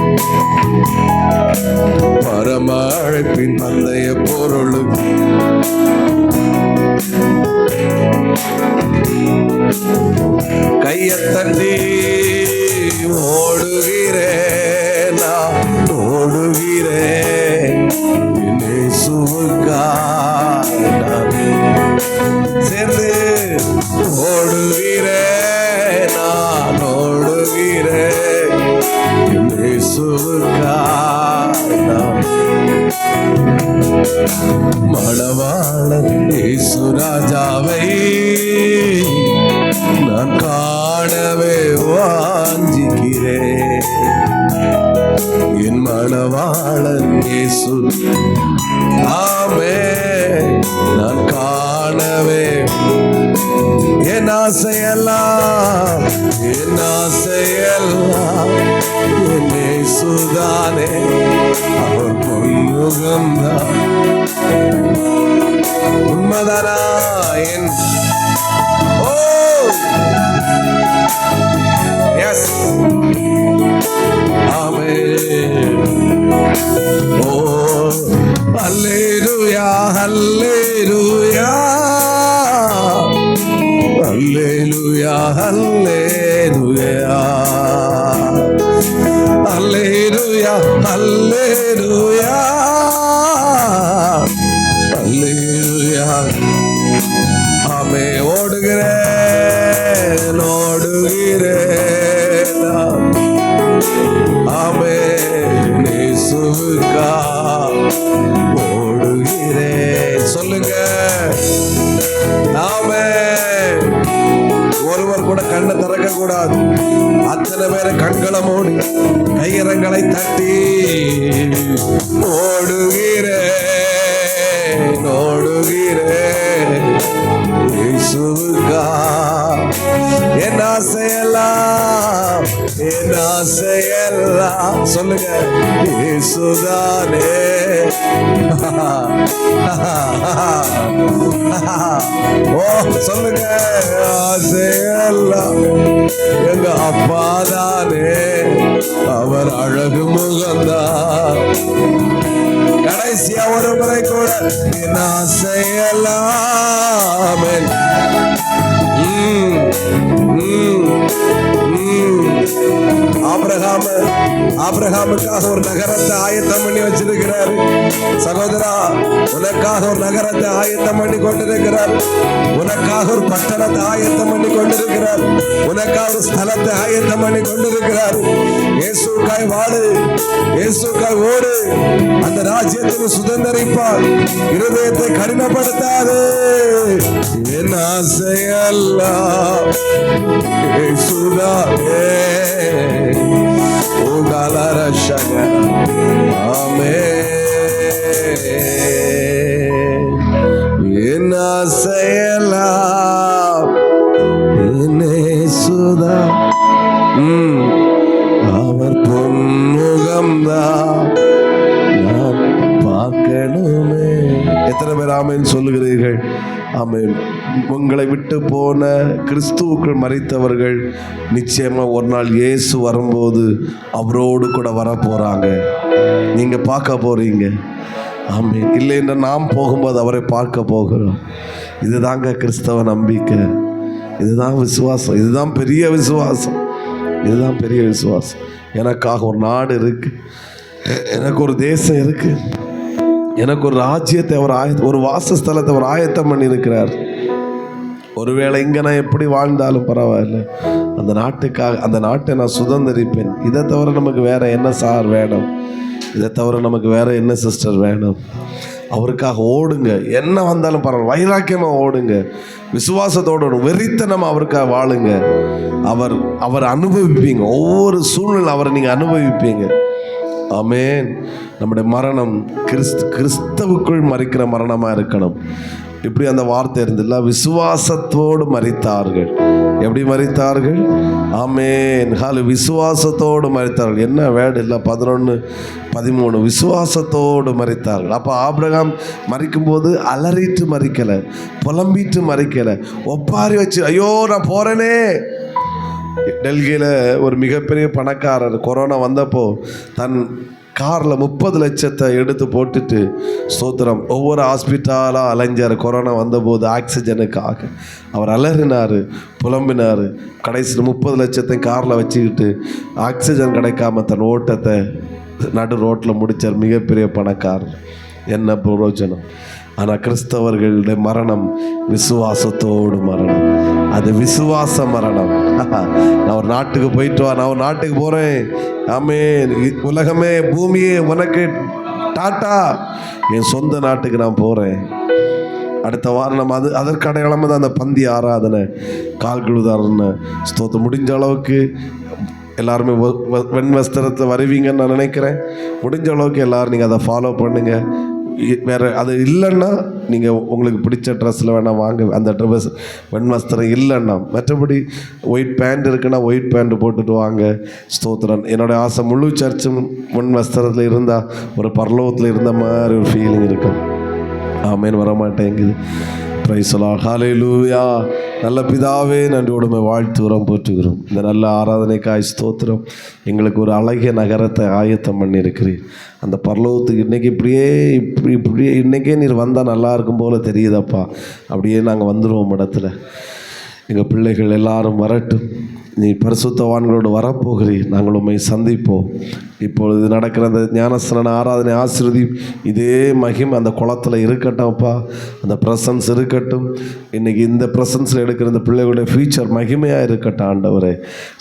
பரம அழைப்பின் பந்தய பொருளுக்கு கையை தட்டி ஓடுகிறேன், நான் ஓடுகிறேன். சேர்ந்து ஓடுகிறேன், நான் ஓடுகிறேன். மணவாளன் இயேசு ராஜாவை நான் காணவே வாஞ்சிக்கிறேன். என் மணவாளன் இயேசு ஆமே நான் காணவே. என் ஆசையெல்லாம் என் ஆசையெல்லாம் என் இயேசுதானே, அவர் பொன்முகம்தான். உண்மைதானா? என் ஓ எஸ் ஆமென். ஓ ஹல்லேலூயா, ஹல்லேலூயா, ஹல்லேலூயா, ஹல்லேலூயா, ஹல்லேலூயா, ஹல்லேலூயா, ஹல்லேலூயா. ஆமே. ஓடுகிறேன், ஓடுகிறேன். ஆமே. இயேசுவுக்கா ஓடுகிறேன். சொல்லுங்க. ஆமே. ஒருவர் கூட கண்ணை திறக்க கூடாது. அத்தனை பேரை கண்களை மூடி கையரங்களை தட்டி ஓடுகிறேன், ஓடுகிறேன். இயேசுவுக்கா என் ஆசையெல்லாம் என் ஆசையெல்லாம். சொல்லுங்க. இயேசுதானே. ஓ சொல்லுங்க. ஆசையெல்லாம் எங்க அப்பாதானே, அவர் அழகு முகம்தான். கடைசியா ஒரு முறை கூட என் ஆசையெல்லாம் ஆபிரகாம் ஆபிரகாமுக்காக ஒரு நகரத்தை ஆயத்தம் பண்ணி வச்சிருக்கிறார். சகோதரா, உனக்காக ஒரு நகரத்தை ஆயத்தம் பண்ணி கொண்டிருக்கிறார். உனக்காக ஒரு பட்டணத்தை ஆயத்தம் பண்ணி கொண்டிருக்கிறார். உனக்காக ஒரு ஸ்தலத்தை ஆயத்தம் பண்ணி கொண்டிருக்கிறார். இயேசுக்காய் வாழு, இயேசுக்காய் ஓடு, அந்த ராஜ்யத்தை சுதந்தரிப்பார். இருதயத்தை கடினப்படுத்தாது. என் ஆசையெல்லாம் இயேசுதானே. ஓ காலரஷக ஆமென். என் ஆசையெல்லாம் இயேசுதா. அவர் பொன்முகம்தான் நான் பார்க்கணுமே. எத்தனை பேர் ஆமென் சொல்லுகிறீர்கள்? ஆமென். உங்களை விட்டு போன கிறிஸ்துவுக்குள் மரித்தவர்கள் நிச்சயமா ஒரு நாள் இயேசு வரும்போது அவரோடு கூட வர போறாங்க. நீங்க பார்க்க போறீங்க. ஆமென். இல்லைன்னா நாம் போகும்போது அவரை பார்க்க போகிறோம். இதுதாங்க கிறிஸ்தவ நம்பிக்கை. இதுதான் விசுவாசம். இதுதான் பெரிய விசுவாசம். இதுதான் பெரிய விசுவாசம். எனக்காக ஒரு நாடு இருக்கு, எனக்கு ஒரு தேசம் இருக்கு, எனக்கு ஒரு ராஜ்யத்தை அவர் ஒரு வாசஸ்தலத்தை அவர் ஆயத்தம் பண்ணி இருக்கிறார். ஒருவேளை இங்கே நான் எப்படி வாழ்ந்தாலும் பரவாயில்ல, அந்த நாட்டுக்காக, அந்த நாட்டை நான் சுதந்திரிப்பேன். இதை தவிர நமக்கு வேற என்ன சார் வேணும்? இதை தவிர நமக்கு வேற என்ன சிஸ்டர் வேணும்? அவருக்காக ஓடுங்க. என்ன வந்தாலும் பரவாயில்ல, வைராக்கியமாக ஓடுங்க, விசுவாசத்தோடு வெறித்தனமாக அவருக்காக வாழுங்க. அவர் அனுபவிப்பீங்க. ஒவ்வொரு சூழ்நிலை அவரை நீங்கள் அனுபவிப்பீங்க. ஆமென். நம்முடைய மரணம் கிறிஸ்தவுக்குள் மரிக்கிற மரணமாக இருக்கணும். இப்படி அந்த வார்த்தை இருந்தில்ல, விசுவாசத்தோடு மரித்தார்கள். எப்படி மரித்தார்கள்? ஆமென். விசுவாசத்தோடு மரித்தார்கள். என்ன வேர்டு இல்லை, 11-13 விசுவாசத்தோடு மரித்தார்கள். அப்போ ஆபிரகாம் மரிக்கும்போது அலறிட்டு மரிக்கலை, புலம்பிட்டு மரிக்கலை, ஒப்பாரி வச்சு ஐயோ நான் போகிறேனே. டெல்லியில் ஒரு மிகப்பெரிய பணக்காரர் கொரோனா வந்தப்போ தன் காரில் 30 லட்சத்தை எடுத்து போட்டுட்டு ஸ்தோத்திரம் ஒவ்வொரு ஹாஸ்பிட்டலாக அலைஞ்சார். கொரோனா வந்தபோது ஆக்சிஜனுக்காக அவர் அலறினார், புலம்பினார். கடைசியில் 30 லட்சத்தை காரில் வச்சுக்கிட்டு ஆக்சிஜன் கிடைக்காம தன் ஓட்டத்தை நடு ரோட்டில் முடித்தார். மிகப்பெரிய பணக்காரர். என்ன பிரயோஜனம்? ஆனால் கிறிஸ்தவர்களுடைய மரணம் விசுவாசத்தோடு மரணம். அது விசுவாச மரணம். நான் ஒரு நாட்டுக்கு போயிட்டு வா, நான் ஒரு நாட்டுக்கு போகிறேன். ஆமென். உலகமே பூமியே உனக்கு டாட்டா, என் சொந்த நாட்டுக்கு நான் போகிறேன். அடுத்த வாரம் நம்ம அதற்கு அடையாளமாக தான் அந்த பந்தி ஆராதனை, கால்குழுதாரன்னு ஸ்தோத்திரம். முடிஞ்ச அளவுக்கு எல்லாருமே வெண் வஸ்திரத்தை வருவீங்கன்னு நான் நினைக்கிறேன். முடிஞ்ச அளவுக்கு எல்லோரும் நீங்கள் அதை ஃபாலோ பண்ணுங்கள். வேறு அது இல்லைன்னா நீங்கள் உங்களுக்கு பிடிச்ச ட்ரெஸ்ஸில் வேணால் வாங்க. அந்த ட்ரெஸ் வெண் வஸ்திரம் இல்லைன்னா, மற்றபடி ஒயிட் பேண்ட் இருக்குன்னா ஒயிட் பேண்ட் போட்டுட்டு வாங்க. ஸ்தோத்திரன். என்னோடய ஆசை முழு சர்ச்சும் வெண் வஸ்திரத்தில் இருந்தால் ஒரு பரலோகத்தில் இருந்த மாதிரி ஒரு ஃபீலிங் இருக்கும். ஆமேன். வரமாட்டேங்குது. Praise the lord. ஹல்லேலூயா. நல்ல பிதாவே, நன்றியோடுமை வாழ்த்துகிறோம், போற்றுகிறோம். இந்த நல்ல ஆராதனைக்காய் ஸ்தோத்திரம். எங்களுக்கு ஒரு அழகிய நகரத்தை ஆயத்தம் பண்ணியிருக்கிறீர். அந்த பரலோகத்துக்கு இன்றைக்கி இப்படியே இன்றைக்கே நீர் வந்தால் நல்லா இருக்கும் போல தெரியுதப்பா. அப்படியே நாங்கள் வந்துடுவோம் இடத்துல. எங்கள் பிள்ளைகள் எல்லாரும் வரட்டும். நீ பரிசுத்தவான்களோடு வரப்போகிறீர். நாங்கள் உண்மை சந்திப்போம். இப்பொழுது நடக்கிற அந்த ஞானஸ்நான ஆராதனை ஆசீர்வதி. இதே மகிமை அந்த குளத்தில் இருக்கட்டும்ப்பா. அந்த ப்ரெசன்ஸ் இருக்கட்டும். இன்றைக்கி இந்த ப்ரெசன்ஸில் எடுக்கிற இந்த பிள்ளைகளுடைய ஃபியூச்சர் மகிமையாக இருக்கட்டும். ஆண்டவரே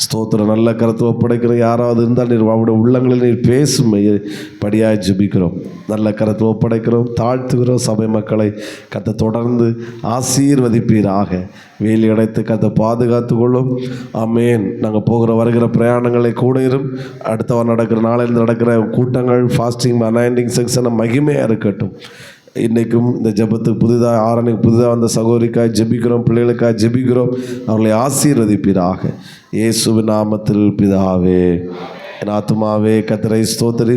ஸ்தோத்திரம். நல்ல கருத்து ஒப்படைக்கிற யாராவது இருந்தால் நீர் அவருடைய உள்ளங்களில் நீர் பேசும் படியாக ஜெபிக்கிறோம். நல்ல கருத்து ஒப்படைக்கிறோம், தாழ்த்துகிறோம். சபை மக்களை கத்த தொடர்ந்து ஆசீர்வதிப்பீராக. வேலி அடைத்து கத்த பாதுகாத்து கொள்ளும். ஆமேன். நாங்கள் போகிற வருகிற பிரயாணங்களை கூட இரும். அடுத்தவன் நடக்கிற நாளையில் நடக்கிற கூட்டங்கள், ஃபாஸ்டிங், அனாயிண்டிங் செக்ஷனை மகிமையாக இருக்கட்டும். இன்றைக்கும் இந்த ஜெபத்துக்கு புதிதாக ஆரணிக்கு புதிதாக வந்த சகோதரிக்காய் ஜெபிக்கிறோம், பிள்ளைகளுக்காக ஜெபிக்கிறோம். அவர்களை ஆசீர்வதிப்பீராக. இயேசுவின் நாமத்தில் பிதாவே. என் ஆத்துமாவே கர்த்தரை ஸ்தோத்திரி,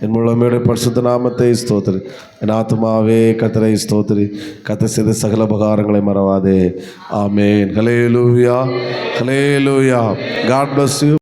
என் முழுமையுடைய பரிசுத்த நாமத்தை ஸ்தோத்திரி. என் ஆத்துமாவே கர்த்தரை ஸ்தோத்திரி, கர்த்தர் செய்த சகல உபகாரங்களை மறவாதே. ஆமேன். ஹல்லேலூயா, ஹல்லேலூயா. God bless you.